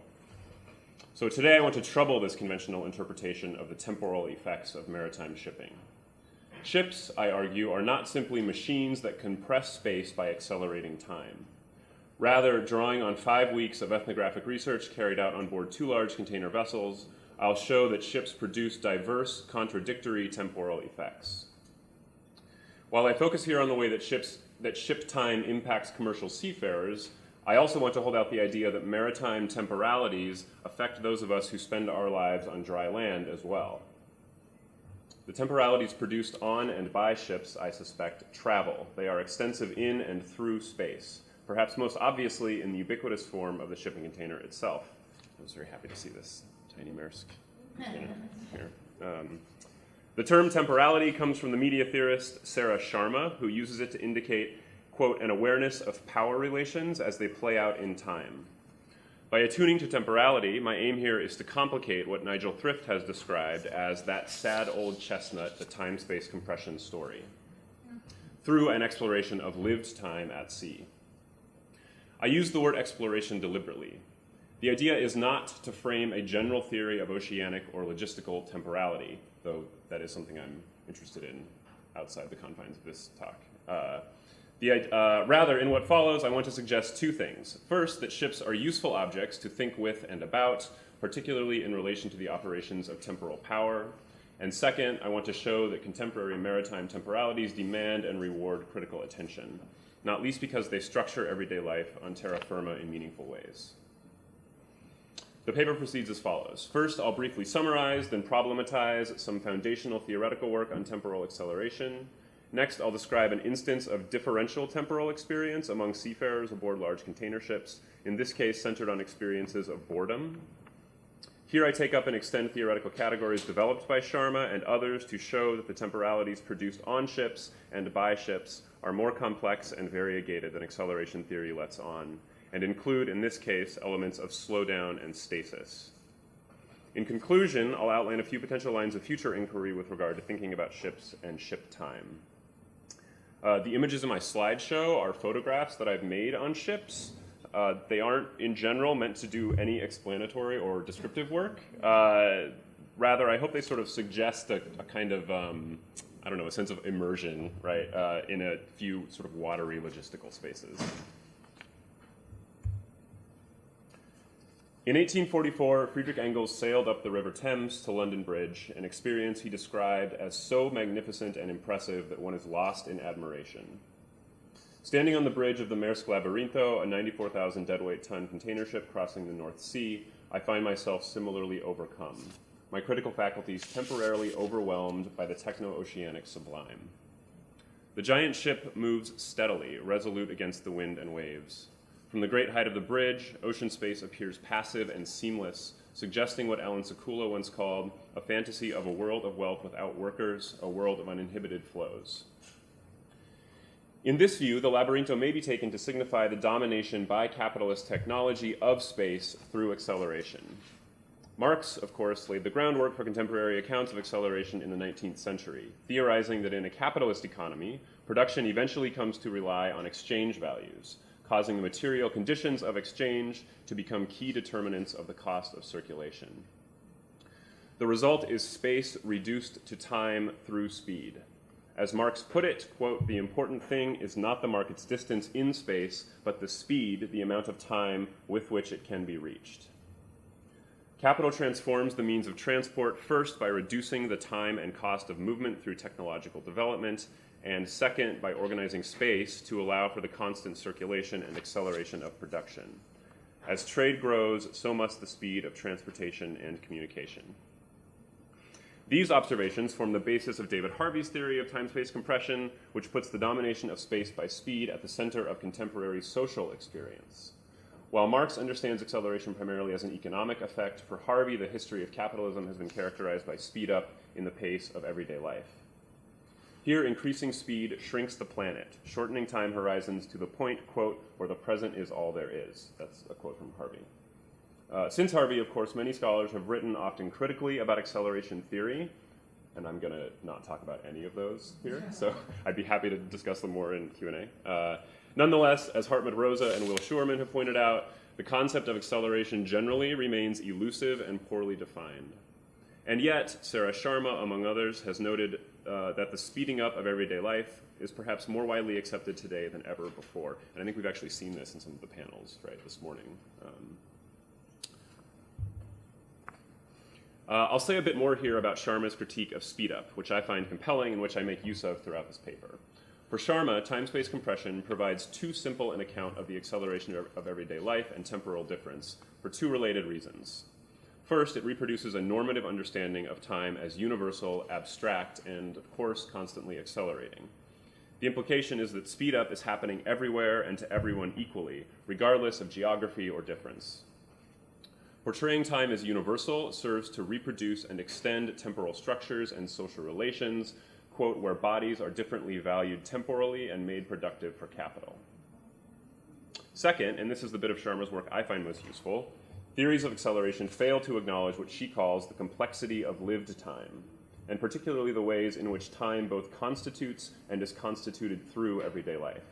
So today I want to trouble this conventional interpretation of the temporal effects of maritime shipping. Ships, I argue, are not simply machines that compress space by accelerating time. Rather, drawing on 5 weeks of ethnographic research carried out on board 2 large container vessels, I'll show that ships produce diverse, contradictory temporal effects. While I focus here on the way that ship time impacts commercial seafarers, I also want to hold out the idea that maritime temporalities affect those of us who spend our lives on dry land as well. The temporalities produced on and by ships, I suspect, travel. They are extensive in and through space, perhaps most obviously in the ubiquitous form of the shipping container itself. I was very happy to see this tiny Maersk container here. The term temporality comes from the media theorist Sarah Sharma, who uses it to indicate, quote, an awareness of power relations as they play out in time. By attuning to temporality, my aim here is to complicate what Nigel Thrift has described as that sad old chestnut, the time-space compression story, through an exploration of lived time at sea. I use the word exploration deliberately. The idea is not to frame a general theory of oceanic or logistical temporality, though that is something I'm interested in outside the confines of this talk. Rather, in what follows, I want to suggest 2 things. First, that ships are useful objects to think with and about, particularly in relation to the operations of temporal power. And second, I want to show that contemporary maritime temporalities demand and reward critical attention, not least because they structure everyday life on terra firma in meaningful ways. The paper proceeds as follows. First, I'll briefly summarize, then problematize some foundational theoretical work on temporal acceleration. Next, I'll describe an instance of differential temporal experience among seafarers aboard large container ships, in this case centered on experiences of boredom. Here I take up and extend theoretical categories developed by Sharma and others to show that the temporalities produced on ships and by ships are more complex and variegated than acceleration theory lets on, and include, in this case, elements of slowdown and stasis. In conclusion, I'll outline a few potential lines of future inquiry with regard to thinking about ships and ship time. The images in my slideshow are photographs that I've made on ships. They aren't, in general, meant to do any explanatory or descriptive work. Rather, I hope they sort of suggest a kind of, I don't know, a sense of immersion, right, in a few sort of watery logistical spaces. In 1844, Friedrich Engels sailed up the River Thames to London Bridge, an experience he described as so magnificent and impressive that one is lost in admiration. Standing on the bridge of the Maersk Labyrinto, a 94,000 deadweight ton container ship crossing the North Sea, I find myself similarly overcome, my critical faculties temporarily overwhelmed by the techno-oceanic sublime. The giant ship moves steadily, resolute against the wind and waves. From the great height of the bridge, ocean space appears passive and seamless, suggesting what Alan Sekula once called a fantasy of a world of wealth without workers, a world of uninhibited flows. In this view, the Labyrinto may be taken to signify the domination by capitalist technology of space through acceleration. Marx, of course, laid the groundwork for contemporary accounts of acceleration in the 19th century, theorizing that in a capitalist economy, production eventually comes to rely on exchange values, causing the material conditions of exchange to become key determinants of the cost of circulation. The result is space reduced to time through speed. As Marx put it, quote, "The important thing is not the market's distance in space, but the speed, the amount of time with which it can be reached." Capital transforms the means of transport first by reducing the time and cost of movement through technological development, and second by organizing space to allow for the constant circulation and acceleration of production. As trade grows, so must the speed of transportation and communication. These observations form the basis of David Harvey's theory of time-space compression, which puts the domination of space by speed at the center of contemporary social experience. While Marx understands acceleration primarily as an economic effect, for Harvey, the history of capitalism has been characterized by speed up in the pace of everyday life. Here, increasing speed shrinks the planet, shortening time horizons to the point, quote, "where the present is all there is." That's a quote from Harvey. Since Harvey, of course, many scholars have written often critically about acceleration theory, and I'm going to not talk about any of those here, so I'd be happy to discuss them more in Q&A. Nonetheless, as Hartmut Rosa and Will Schurman have pointed out, the concept of acceleration generally remains elusive and poorly defined. And yet, Sarah Sharma, among others, has noted that the speeding up of everyday life is perhaps more widely accepted today than ever before. And I think we've actually seen this in some of the panels, right, this morning. I'll say a bit more here about Sharma's critique of speed up, which I find compelling and which I make use of throughout this paper. For Sharma, time-space compression provides too simple an account of the acceleration of everyday life and temporal difference for two related reasons. First, it reproduces a normative understanding of time as universal, abstract, and, of course, constantly accelerating. The implication is that speed up is happening everywhere and to everyone equally, regardless of geography or difference. Portraying time as universal serves to reproduce and extend temporal structures and social relations, quote, "where bodies are differently valued temporally and made productive for capital." Second, and this is the bit of Sharma's work I find most useful, theories of acceleration fail to acknowledge what she calls the complexity of lived time, and particularly the ways in which time both constitutes and is constituted through everyday life.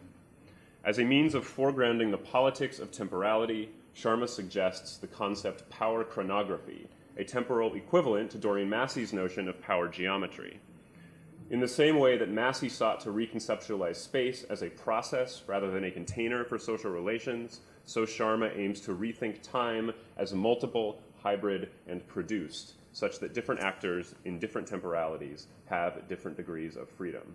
As a means of foregrounding the politics of temporality, Sharma suggests the concept power chronography, a temporal equivalent to Doreen Massey's notion of power geometry. In the same way that Massey sought to reconceptualize space as a process rather than a container for social relations, so Sharma aims to rethink time as multiple, hybrid, and produced, such that different actors in different temporalities have different degrees of freedom.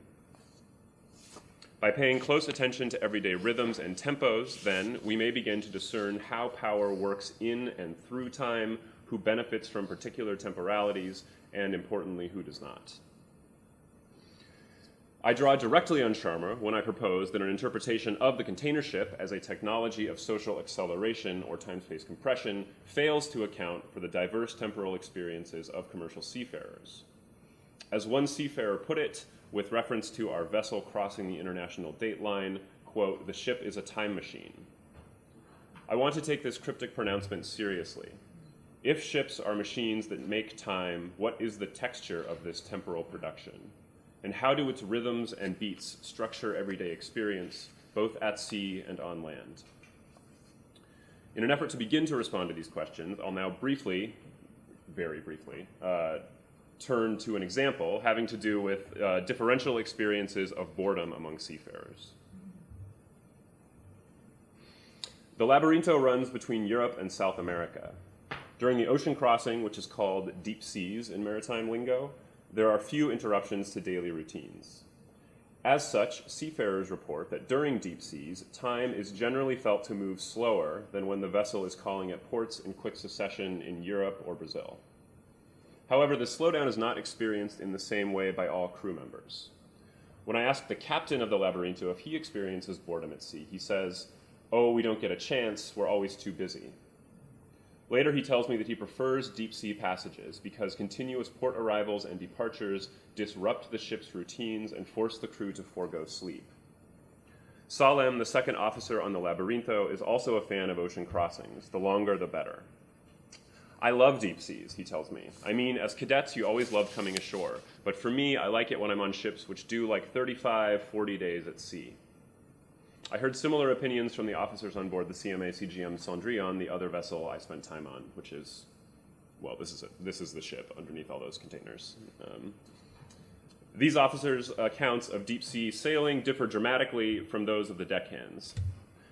By paying close attention to everyday rhythms and tempos, then, we may begin to discern how power works in and through time, who benefits from particular temporalities, and importantly, who does not. I draw directly on Sharma when I propose that an interpretation of the container ship as a technology of social acceleration or time-space compression fails to account for the diverse temporal experiences of commercial seafarers. As one seafarer put it, with reference to our vessel crossing the international date line, quote, "the ship is a time machine." I want to take this cryptic pronouncement seriously. If ships are machines that make time, what is the texture of this temporal production? And how do its rhythms and beats structure everyday experience, both at sea and on land? In an effort to begin to respond to these questions, I'll now briefly, very briefly, turn to an example having to do with differential experiences of boredom among seafarers. The Labyrinto runs between Europe and South America. During the ocean crossing, which is called deep seas in maritime lingo, there are few interruptions to daily routines. As such, seafarers report that during deep seas, time is generally felt to move slower than when the vessel is calling at ports in quick succession in Europe or Brazil. However, this slowdown is not experienced in the same way by all crew members. When I asked the captain of the Labyrinto if he experiences boredom at sea, he says, "Oh, we don't get a chance, we're always too busy." Later, he tells me that he prefers deep-sea passages because continuous port arrivals and departures disrupt the ship's routines and force the crew to forego sleep. Salem, the second officer on the Labyrinto, is also a fan of ocean crossings. The longer, the better. "I love deep seas," he tells me. "I mean, as cadets, you always love coming ashore. But for me, I like it when I'm on ships which do like 35, 40 days at sea." I heard similar opinions from the officers on board the CMA CGM Cendrillon, the other vessel I spent time on, which is, well, this is the ship underneath all those containers. These officers' accounts of deep-sea sailing differ dramatically from those of the deckhands.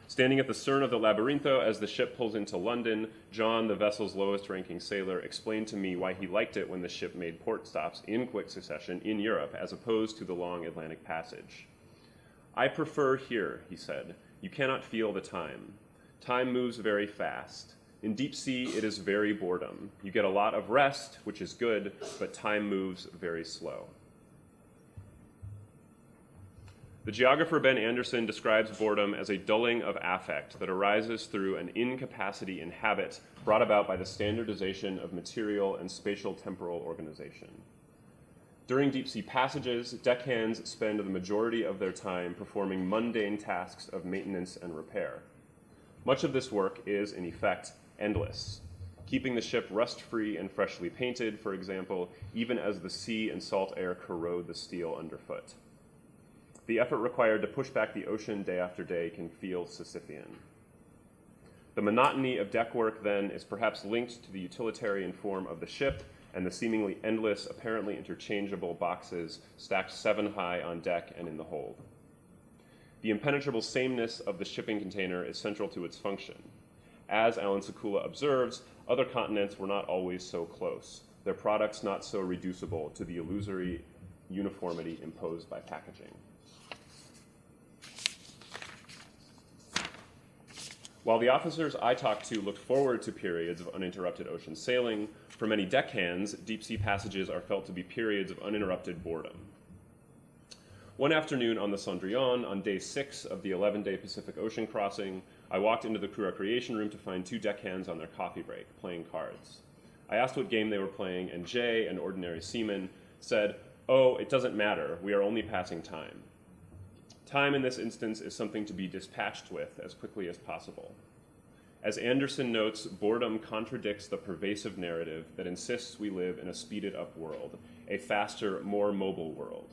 Standing at the stern of the Labyrinto as the ship pulls into London, John, the vessel's lowest-ranking sailor, explained to me why he liked it when the ship made port stops in quick succession in Europe as opposed to the long Atlantic passage. "I prefer here," he said. "You cannot feel the time. Time moves very fast. In deep sea, it is very boredom. You get a lot of rest, which is good, but time moves very slow." The geographer Ben Anderson describes boredom as a dulling of affect that arises through an incapacity in habit brought about by the standardization of material and spatial temporal organization. During deep-sea passages, deckhands spend the majority of their time performing mundane tasks of maintenance and repair. Much of this work is, in effect, endless, keeping the ship rust-free and freshly painted, for example, even as the sea and salt air corrode the steel underfoot. The effort required to push back the ocean day after day can feel Sisyphean. The monotony of deck work, then, is perhaps linked to the utilitarian form of the ship and the seemingly endless, apparently interchangeable boxes stacked 7 high on deck and in the hold. The impenetrable sameness of the shipping container is central to its function. As Alan Sekula observes, other continents were not always so close, their products not so reducible to the illusory uniformity imposed by packaging. While the officers I talked to looked forward to periods of uninterrupted ocean sailing, for many deckhands, deep-sea passages are felt to be periods of uninterrupted boredom. One afternoon on the Cendrillon, on day 6 of the 11-day Pacific Ocean crossing, I walked into the crew recreation room to find 2 deckhands on their coffee break, playing cards. I asked what game they were playing, and Jay, an ordinary seaman, said, "Oh, it doesn't matter, we are only passing time." Time in this instance is something to be dispatched with as quickly as possible. As Anderson notes, boredom contradicts the pervasive narrative that insists we live in a speeded-up world, a faster, more mobile world.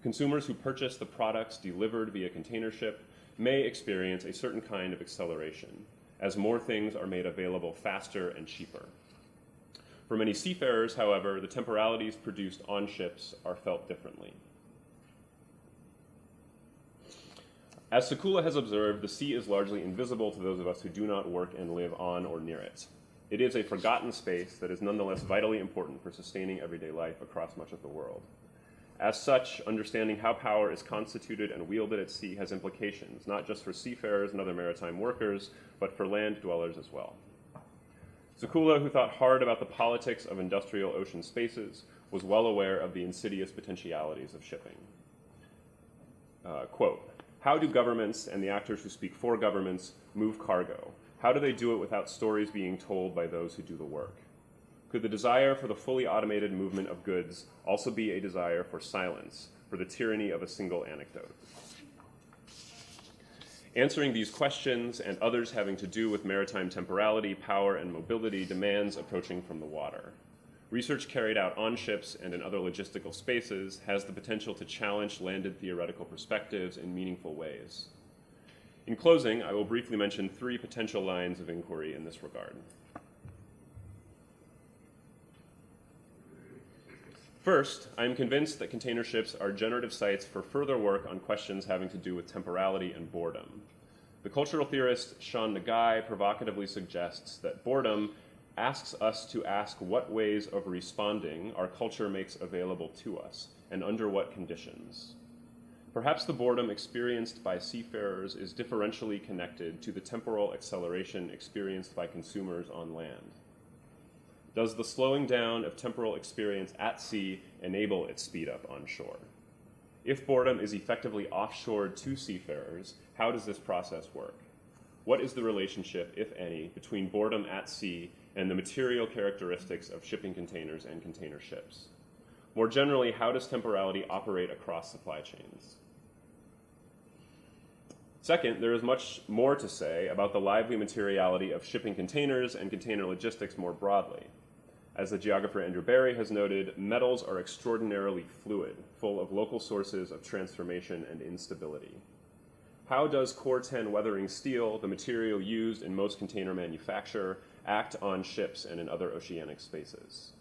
Consumers who purchase the products delivered via container ship may experience a certain kind of acceleration, as more things are made available faster and cheaper. For many seafarers, however, the temporalities produced on ships are felt differently. As Sekula has observed, the sea is largely invisible to those of us who do not work and live on or near it. It is a forgotten space that is nonetheless vitally important for sustaining everyday life across much of the world. As such, understanding how power is constituted and wielded at sea has implications, not just for seafarers and other maritime workers, but for land dwellers as well. Sekula, who thought hard about the politics of industrial ocean spaces, was well aware of the insidious potentialities of shipping. Quote, "How do governments and the actors who speak for governments move cargo? How do they do it without stories being told by those who do the work? Could the desire for the fully automated movement of goods also be a desire for silence, for the tyranny of a single anecdote?" Answering these questions and others having to do with maritime temporality, power, and mobility demands approaching from the water. Research carried out on ships and in other logistical spaces has the potential to challenge landed theoretical perspectives in meaningful ways. In closing, I will briefly mention 3 potential lines of inquiry in this regard. First, I am convinced that container ships are generative sites for further work on questions having to do with temporality and boredom. The cultural theorist Sean Nagai provocatively suggests that boredom asks us to ask what ways of responding our culture makes available to us, and under what conditions. Perhaps the boredom experienced by seafarers is differentially connected to the temporal acceleration experienced by consumers on land. Does the slowing down of temporal experience at sea enable its speed up on shore? If boredom is effectively offshored to seafarers, how does this process work? What is the relationship, if any, between boredom at sea and the material characteristics of shipping containers and container ships? More generally, how does temporality operate across supply chains? Second, there is much more to say about the lively materiality of shipping containers and container logistics more broadly. As the geographer Andrew Barry has noted, metals are extraordinarily fluid, full of local sources of transformation and instability. How does Core 10 weathering steel, the material used in most container manufacture, act on ships and in other oceanic spaces?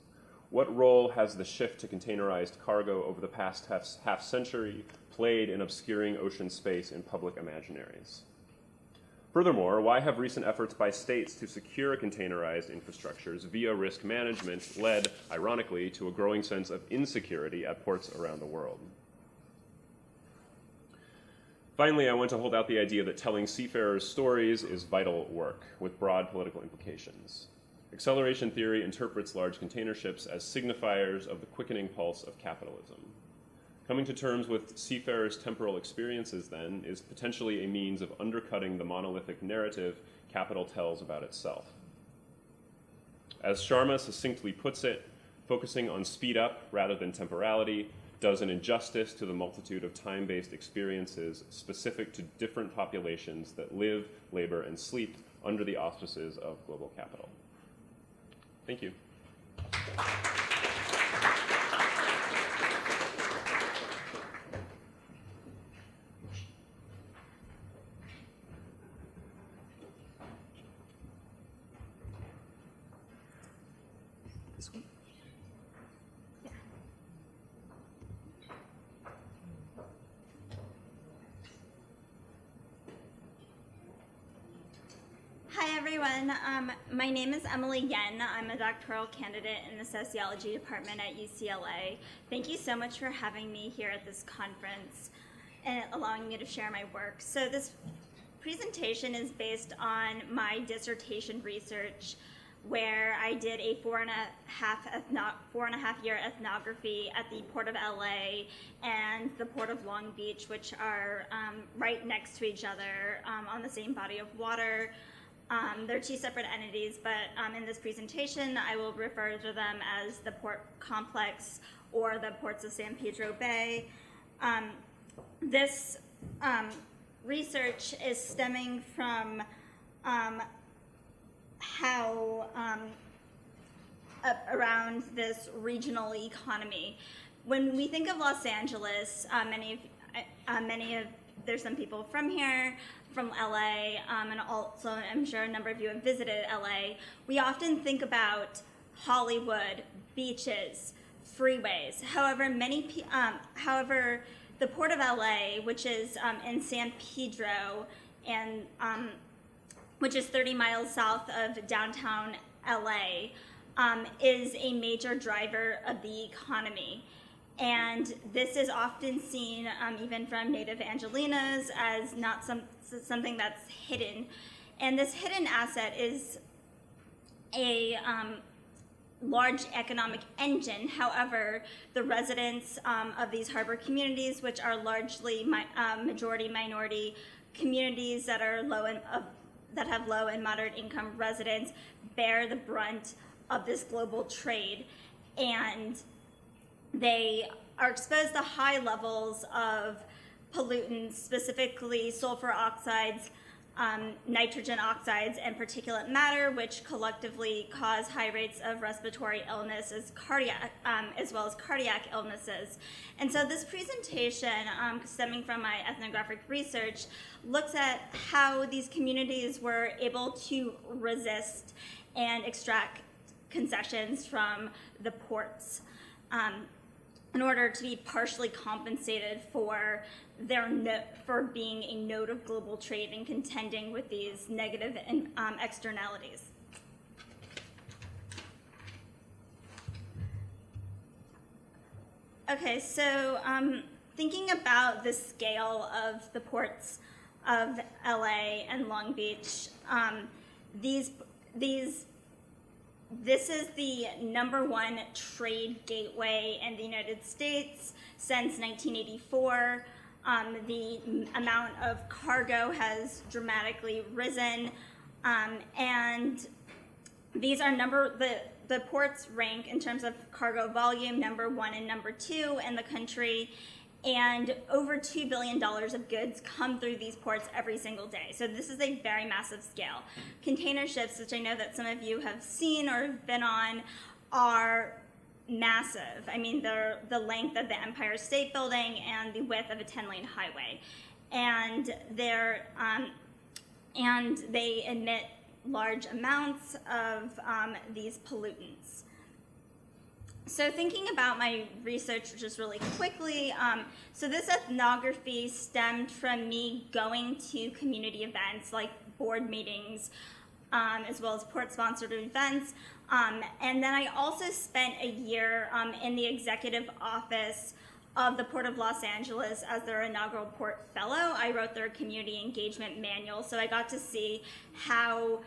What role has the shift to containerized cargo over the past half century played in obscuring ocean space in public imaginaries? Furthermore, why have recent efforts by states to secure containerized infrastructures via risk management led, ironically, to a growing sense of insecurity at ports around the world? Finally, I want to hold out the idea that telling seafarers' stories is vital work with broad political implications. Acceleration theory interprets large container ships as signifiers of the quickening pulse of capitalism. Coming to terms with seafarers' temporal experiences, then, is potentially a means of undercutting the monolithic narrative capital tells about itself. As Sharma succinctly puts it, focusing on speed up rather than temporality does an injustice to the multitude of time-based experiences specific to different populations that live, labor, and sleep under the auspices of global capital. Thank you. This one? Hi everyone, my name is Emily Yen. I'm a doctoral candidate in the sociology department at UCLA. Thank you so much for having me here at this conference and allowing me to share my work. So this presentation is based on my dissertation research where I did a 4.5 year ethnography at the Port of LA and the Port of Long Beach, which are right next to each other on the same body of water. They're two separate entities, but in this presentation, I will refer to them as the port complex or the ports of San Pedro Bay. This research is stemming from how around this regional economy. When we think of Los Angeles, there's some people from here, from LA, and also I'm sure a number of you have visited LA. We often think about Hollywood, beaches, freeways. However, the Port of LA, which is in San Pedro, and which is 30 miles south of downtown LA, is a major driver of the economy. And this is often seen, even from native Angelinas, as not something that's hidden. And this hidden asset is a large economic engine. However, the residents of these harbor communities, which are largely majority minority communities that are that have low and moderate income residents, bear the brunt of this global trade. And they are exposed to high levels of pollutants, specifically sulfur oxides, nitrogen oxides, and particulate matter, which collectively cause high rates of respiratory illness as well as cardiac illnesses. And so this presentation, stemming from my ethnographic research, looks at how these communities were able to resist and extract concessions from the ports in order to be partially compensated for for being a node of global trade and contending with these negative externalities. Okay, so thinking about the scale of the ports of LA and Long Beach, this is the #1 trade gateway in the United States since 1984. The amount of cargo has dramatically risen, and these are the ports rank in terms of cargo volume #1 and #2 in the country, and over $2 billion of goods come through these ports every single day. So this is a very massive scale. Container ships, which I know that some of you have seen or have been on, are massive. I mean, they're the length of the Empire State Building and the width of a 10-lane highway, and they emit large amounts of these pollutants. So thinking about my research just really quickly, so this ethnography stemmed from me going to community events like board meetings, as well as port-sponsored events. And then I also spent a year in the executive office of the Port of Los Angeles as their inaugural port fellow. I wrote their community engagement manual, so I got to see how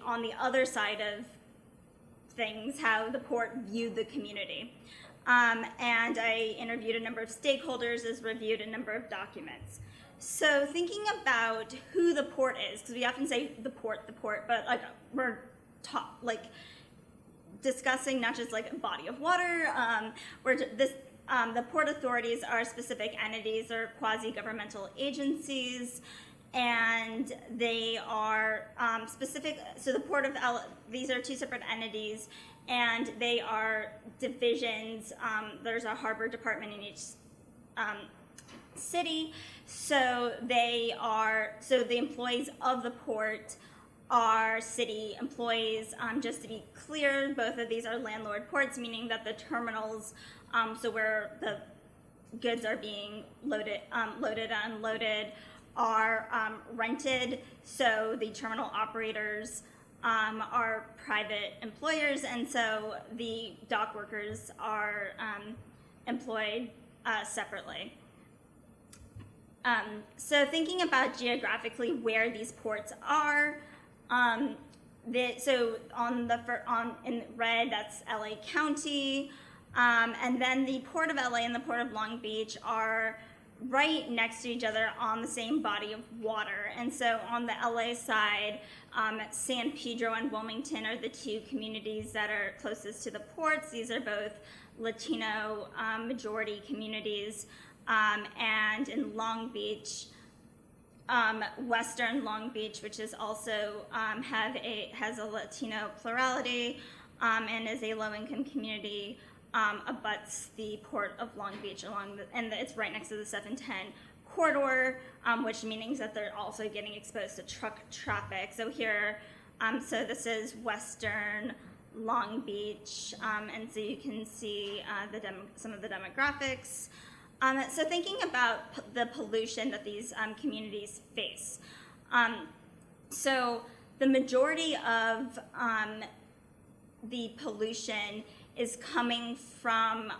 on the other side of things, how the port viewed the community. And I interviewed a number of stakeholders, as reviewed a number of documents. So thinking about who the port is, because we often say the port, but like we're discussing not just like a body of water. The port authorities are specific entities or quasi-governmental agencies, and they are specific. So the Port of these are two separate entities, and they are divisions. There's a harbor department in each city. So the employees of the port are city employees. Just to be clear, both of these are landlord ports, meaning that the terminals, so where the goods are being loaded and unloaded, are rented. So the terminal operators are private employers, and so the dock workers are employed separately. So thinking about geographically where these ports are, so in red, that's LA County, and then the Port of LA and the Port of Long Beach are right next to each other on the same body of water. And so on the LA side, San Pedro and Wilmington are the two communities that are closest to the ports. These are both Latino majority communities. And in Long Beach, Western Long Beach, which is also has a Latino plurality and is a low-income community, abuts the Port of Long Beach and it's right next to the 710 corridor, which means that they're also getting exposed to truck traffic. So here, so this is Western Long Beach, and so you can see some of the demographics. So thinking about the pollution that these communities face. So the majority of the pollution is coming from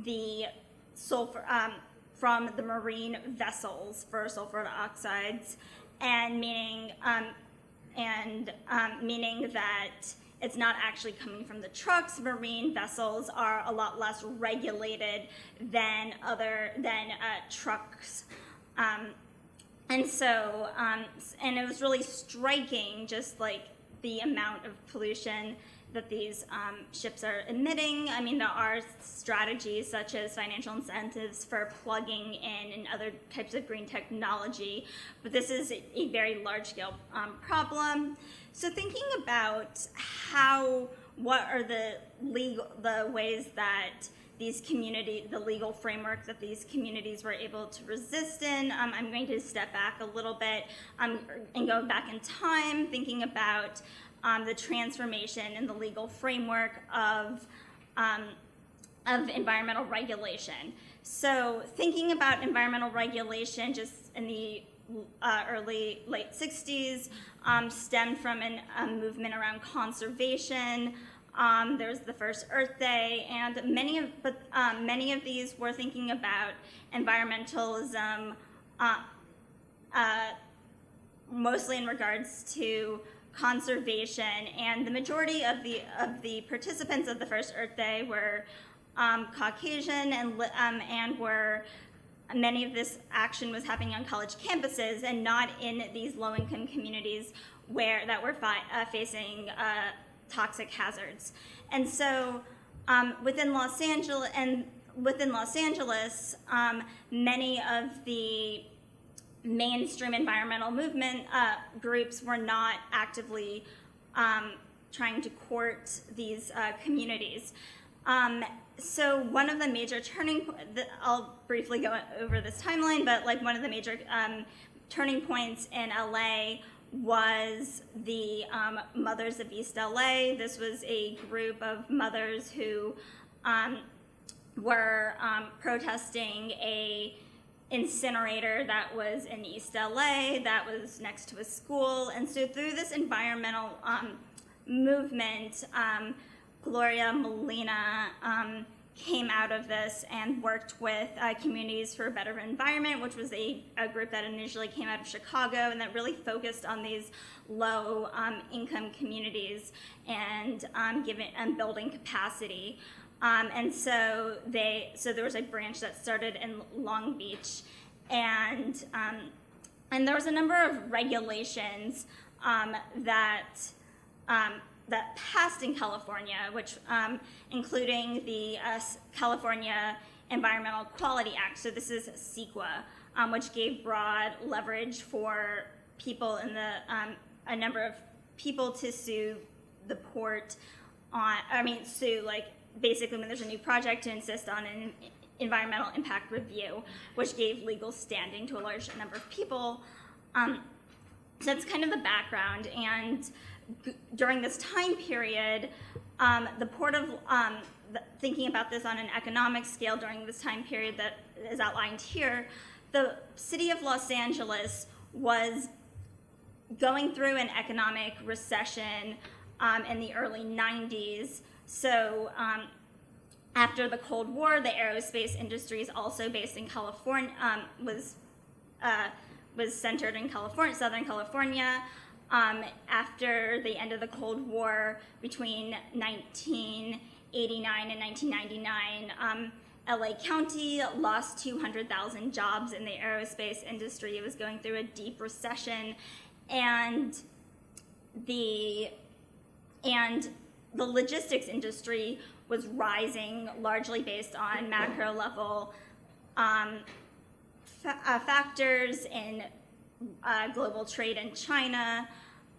the sulfur, from the marine vessels for sulfur oxides, and meaning that it's not actually coming from the trucks. Marine vessels are a lot less regulated than trucks. And so, and it was really striking, just like the amount of pollution that these ships are emitting. I mean, there are strategies such as financial incentives for plugging in and other types of green technology, but this is a very large-scale problem. So thinking about what are the ways that the legal framework that these communities were able to resist in, I'm going to step back a little bit and go back in time, thinking about the transformation in the legal framework of environmental regulation. So thinking about environmental regulation just in the late 60s stemmed from a movement around conservation, There was the first Earth Day, and many of these were thinking about environmentalism, mostly in regards to conservation. And the majority of the participants of the first Earth Day were Caucasian, and were many of this action was happening on college campuses and not in these low-income communities that were facing toxic hazards. And so within Los Angeles, many of the mainstream environmental movement groups were not actively trying to court these communities. So one of the major I'll briefly go over this timeline, but like one of the major turning points in LA was the Mothers of East LA. This was a group of mothers who were protesting a incinerator that was in East LA that was next to a school. And so through this environmental movement, Gloria Molina came out of this and worked with Communities for a Better Environment, which was a group that initially came out of Chicago and that really focused on these low income communities and building capacity. And so there was a branch that started in Long Beach, and there was a number of regulations that passed in California, which including the California Environmental Quality Act. So this is CEQA, which gave broad leverage for people in a number of people to sue the port sue basically when there's a new project to insist on an environmental impact review, which gave legal standing to a large number of people. So that's kind of the background. And during this time period, the Port of, thinking about this on an economic scale during this time period that is outlined here, the city of Los Angeles was going through an economic recession in the early 90s. So after the Cold War, the aerospace industry is also based in California, was centered in Southern California. After the end of the Cold War, between 1989 and 1999, LA County lost 200,000 jobs in the aerospace industry. It was going through a deep recession, and the logistics industry was rising largely based on macro level factors in global trade in China,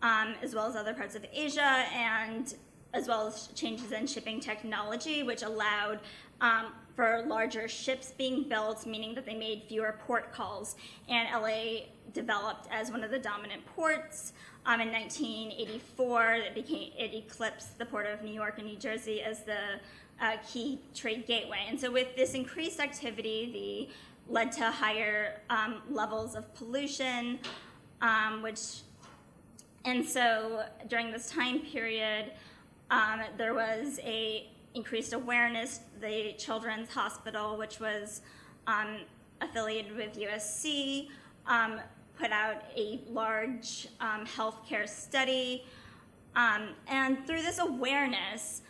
as well as other parts of Asia, and as well as changes in shipping technology, which allowed for larger ships being built, meaning that they made fewer port calls. And LA developed as one of the dominant ports. In 1984, it eclipsed the Port of New York and New Jersey as the key trade gateway. And so with this increased activity, led to higher levels of pollution, and so during this time period, there was increased awareness. The Children's Hospital, which was affiliated with USC, put out a large healthcare study, and through this awareness,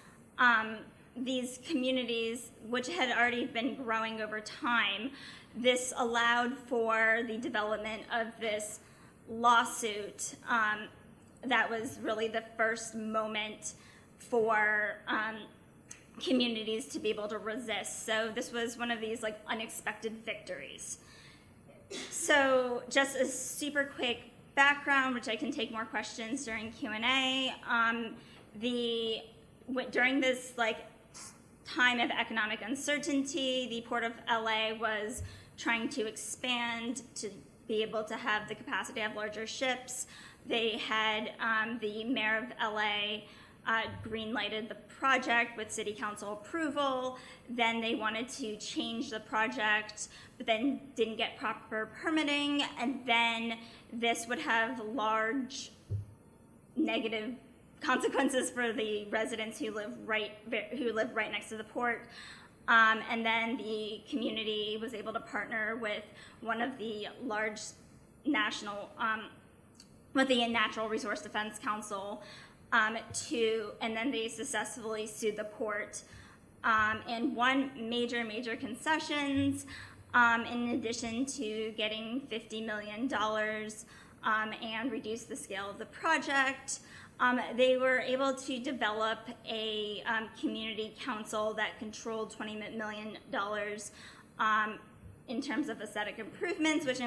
these communities, which had already been growing over time, this allowed for the development of this lawsuit that was really the first moment for communities to be able to resist. So this was one of these unexpected victories. So just a super quick background, which I can take more questions during Q&A. During this time of economic uncertainty, the Port of LA was trying to expand to be able to have the capacity to have larger ships. They had the mayor of LA green-lighted the project with city council approval. Then they wanted to change the project, but then didn't get proper permitting. And then this would have large negative consequences for the residents who live right next to the port. And then the community was able to partner with one of the large national, with the Natural Resource Defense Council, and then they successfully sued the port. And won major concessions, in addition to getting $50 million and reduce the scale of the project. They were able to develop a community council that controlled $20 million in terms of aesthetic improvements, which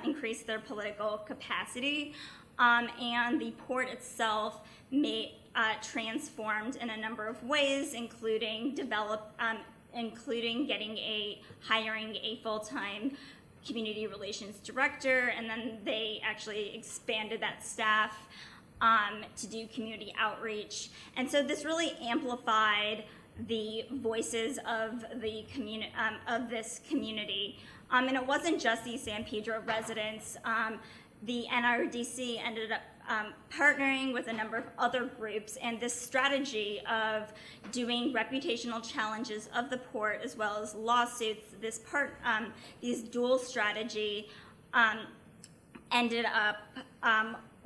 increased their political capacity. And the port itself transformed in a number of ways, including hiring a full-time community relations director, and then they actually expanded that staff to do community outreach. And so this really amplified the voices of the this community. And it wasn't just the San Pedro residents. The NRDC ended up partnering with a number of other groups, and this strategy of doing reputational challenges of the port as well as lawsuits, these dual strategy ended up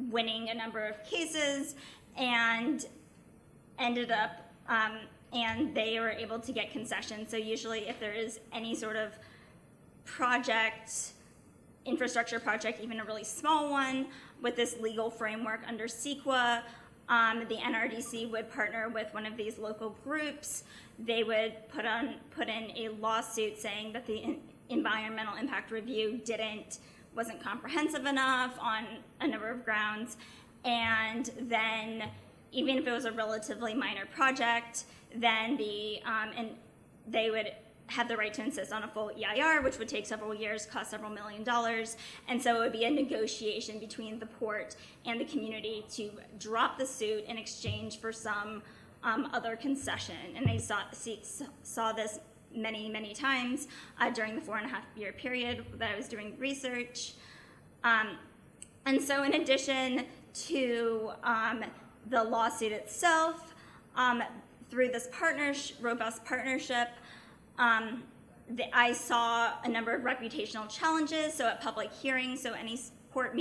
winning a number of cases, and and they were able to get concessions. So usually if there is any sort of infrastructure project, even a really small one, with this legal framework under CEQA, the NRDC would partner with one of these local groups. They would put in a lawsuit saying that the environmental impact review wasn't comprehensive enough on a number of grounds, and then even if it was a relatively minor project, then they would have the right to insist on a full EIR, which would take several years, cost several $1 million. And so it would be a negotiation between the port and the community to drop the suit in exchange for some other concession. And they saw this many times during the 4.5-year period that I was doing research. And so in addition to the lawsuit itself, through this robust partnership, I saw a number of reputational challenges. So at public hearings, so any port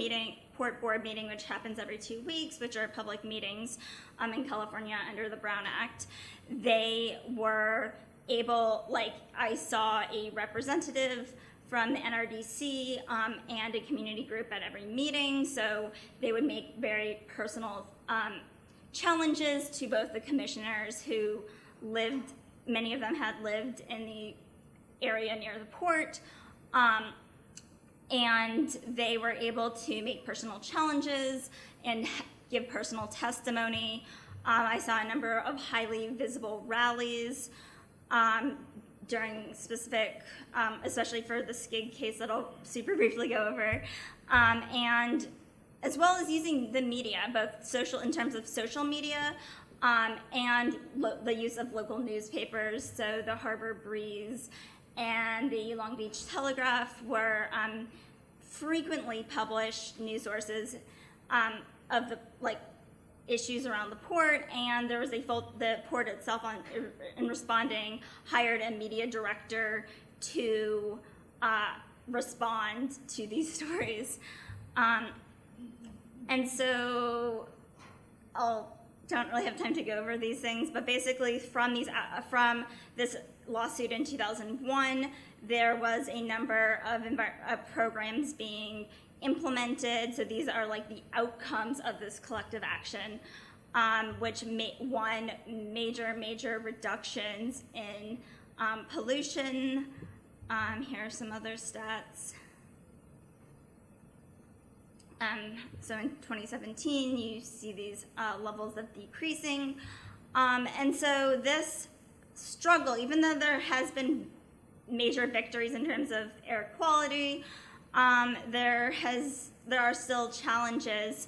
board meeting, which happens every 2 weeks, which are public meetings in California under the Brown Act, they were able, I saw a representative from the NRDC and a community group at every meeting. So they would make very personal challenges to both the commissioners who many of them had lived in the area near the port, and they were able to make personal challenges and give personal testimony. I saw a number of highly visible rallies during specific, especially for the SCIG case that I'll super briefly go over, and as well as using the media, both in terms of social media, and the use of local newspapers. So the Harbor Breeze and the Long Beach Telegraph were frequently published news sources of the issues around the port, and there was the port itself, in responding, hired a media director to respond to these stories. And so don't really have time to go over these things, but basically from this lawsuit in 2001, there was a number of programs being implemented. So these are the outcomes of this collective action, which won major reductions in pollution. Here are some other stats. So in 2017, you see these levels of decreasing. And so this struggle, even though there has been major victories in terms of air quality, there are still challenges.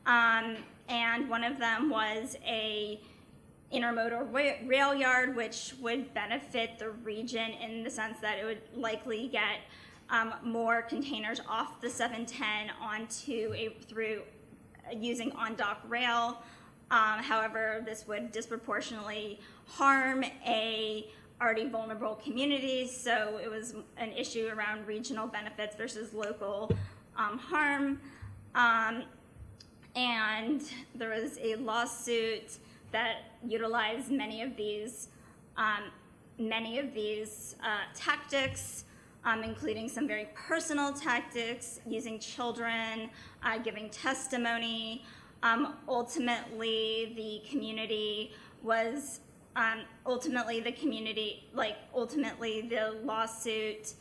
And one of them was a intermodal rail yard, which would benefit the region in the sense that it would likely get more containers off the 710 through using on-dock rail, However, this would disproportionately harm a already vulnerable communities, so it was an issue around regional benefits versus local harm. And there was a lawsuit that utilized many of these tactics, including some very personal tactics, using children, giving testimony. Ultimately, the lawsuit,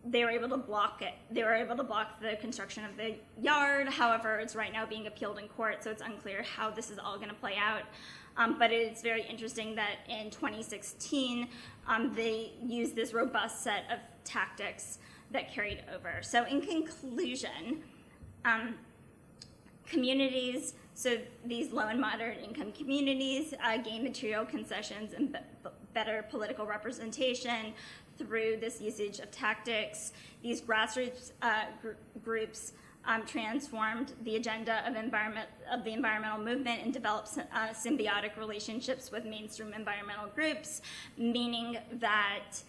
they were able to block it. They were able to block the construction of the yard. However, it's right now being appealed in court, so it's unclear how this is all going to play out. But it's very interesting that in 2016, they used this robust set of tactics that carried over. So in conclusion, communities, so these low and moderate income communities gain material concessions and better political representation through this usage of tactics. These grassroots groups transformed the agenda of the environmental movement and developed symbiotic relationships with mainstream environmental groups, meaning that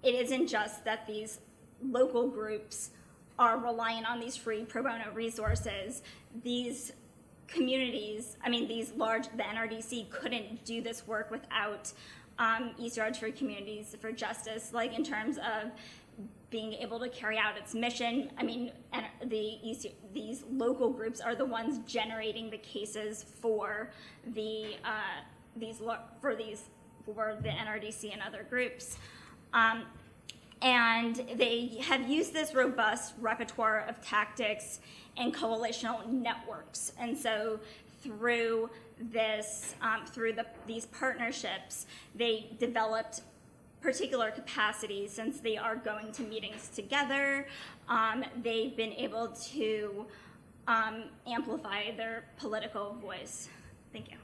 it isn't just that these local groups are reliant on these free pro bono resources. These communities, the NRDC couldn't do this work without East Yards for Communities for Justice, like in terms of being able to carry out its mission. These local groups are the ones generating the cases for the NRDC and other groups. And they have used this robust repertoire of tactics and coalitional networks. And so through this, these partnerships, they developed particular capacities. Since they are going to meetings together, they've been able to amplify their political voice. Thank you.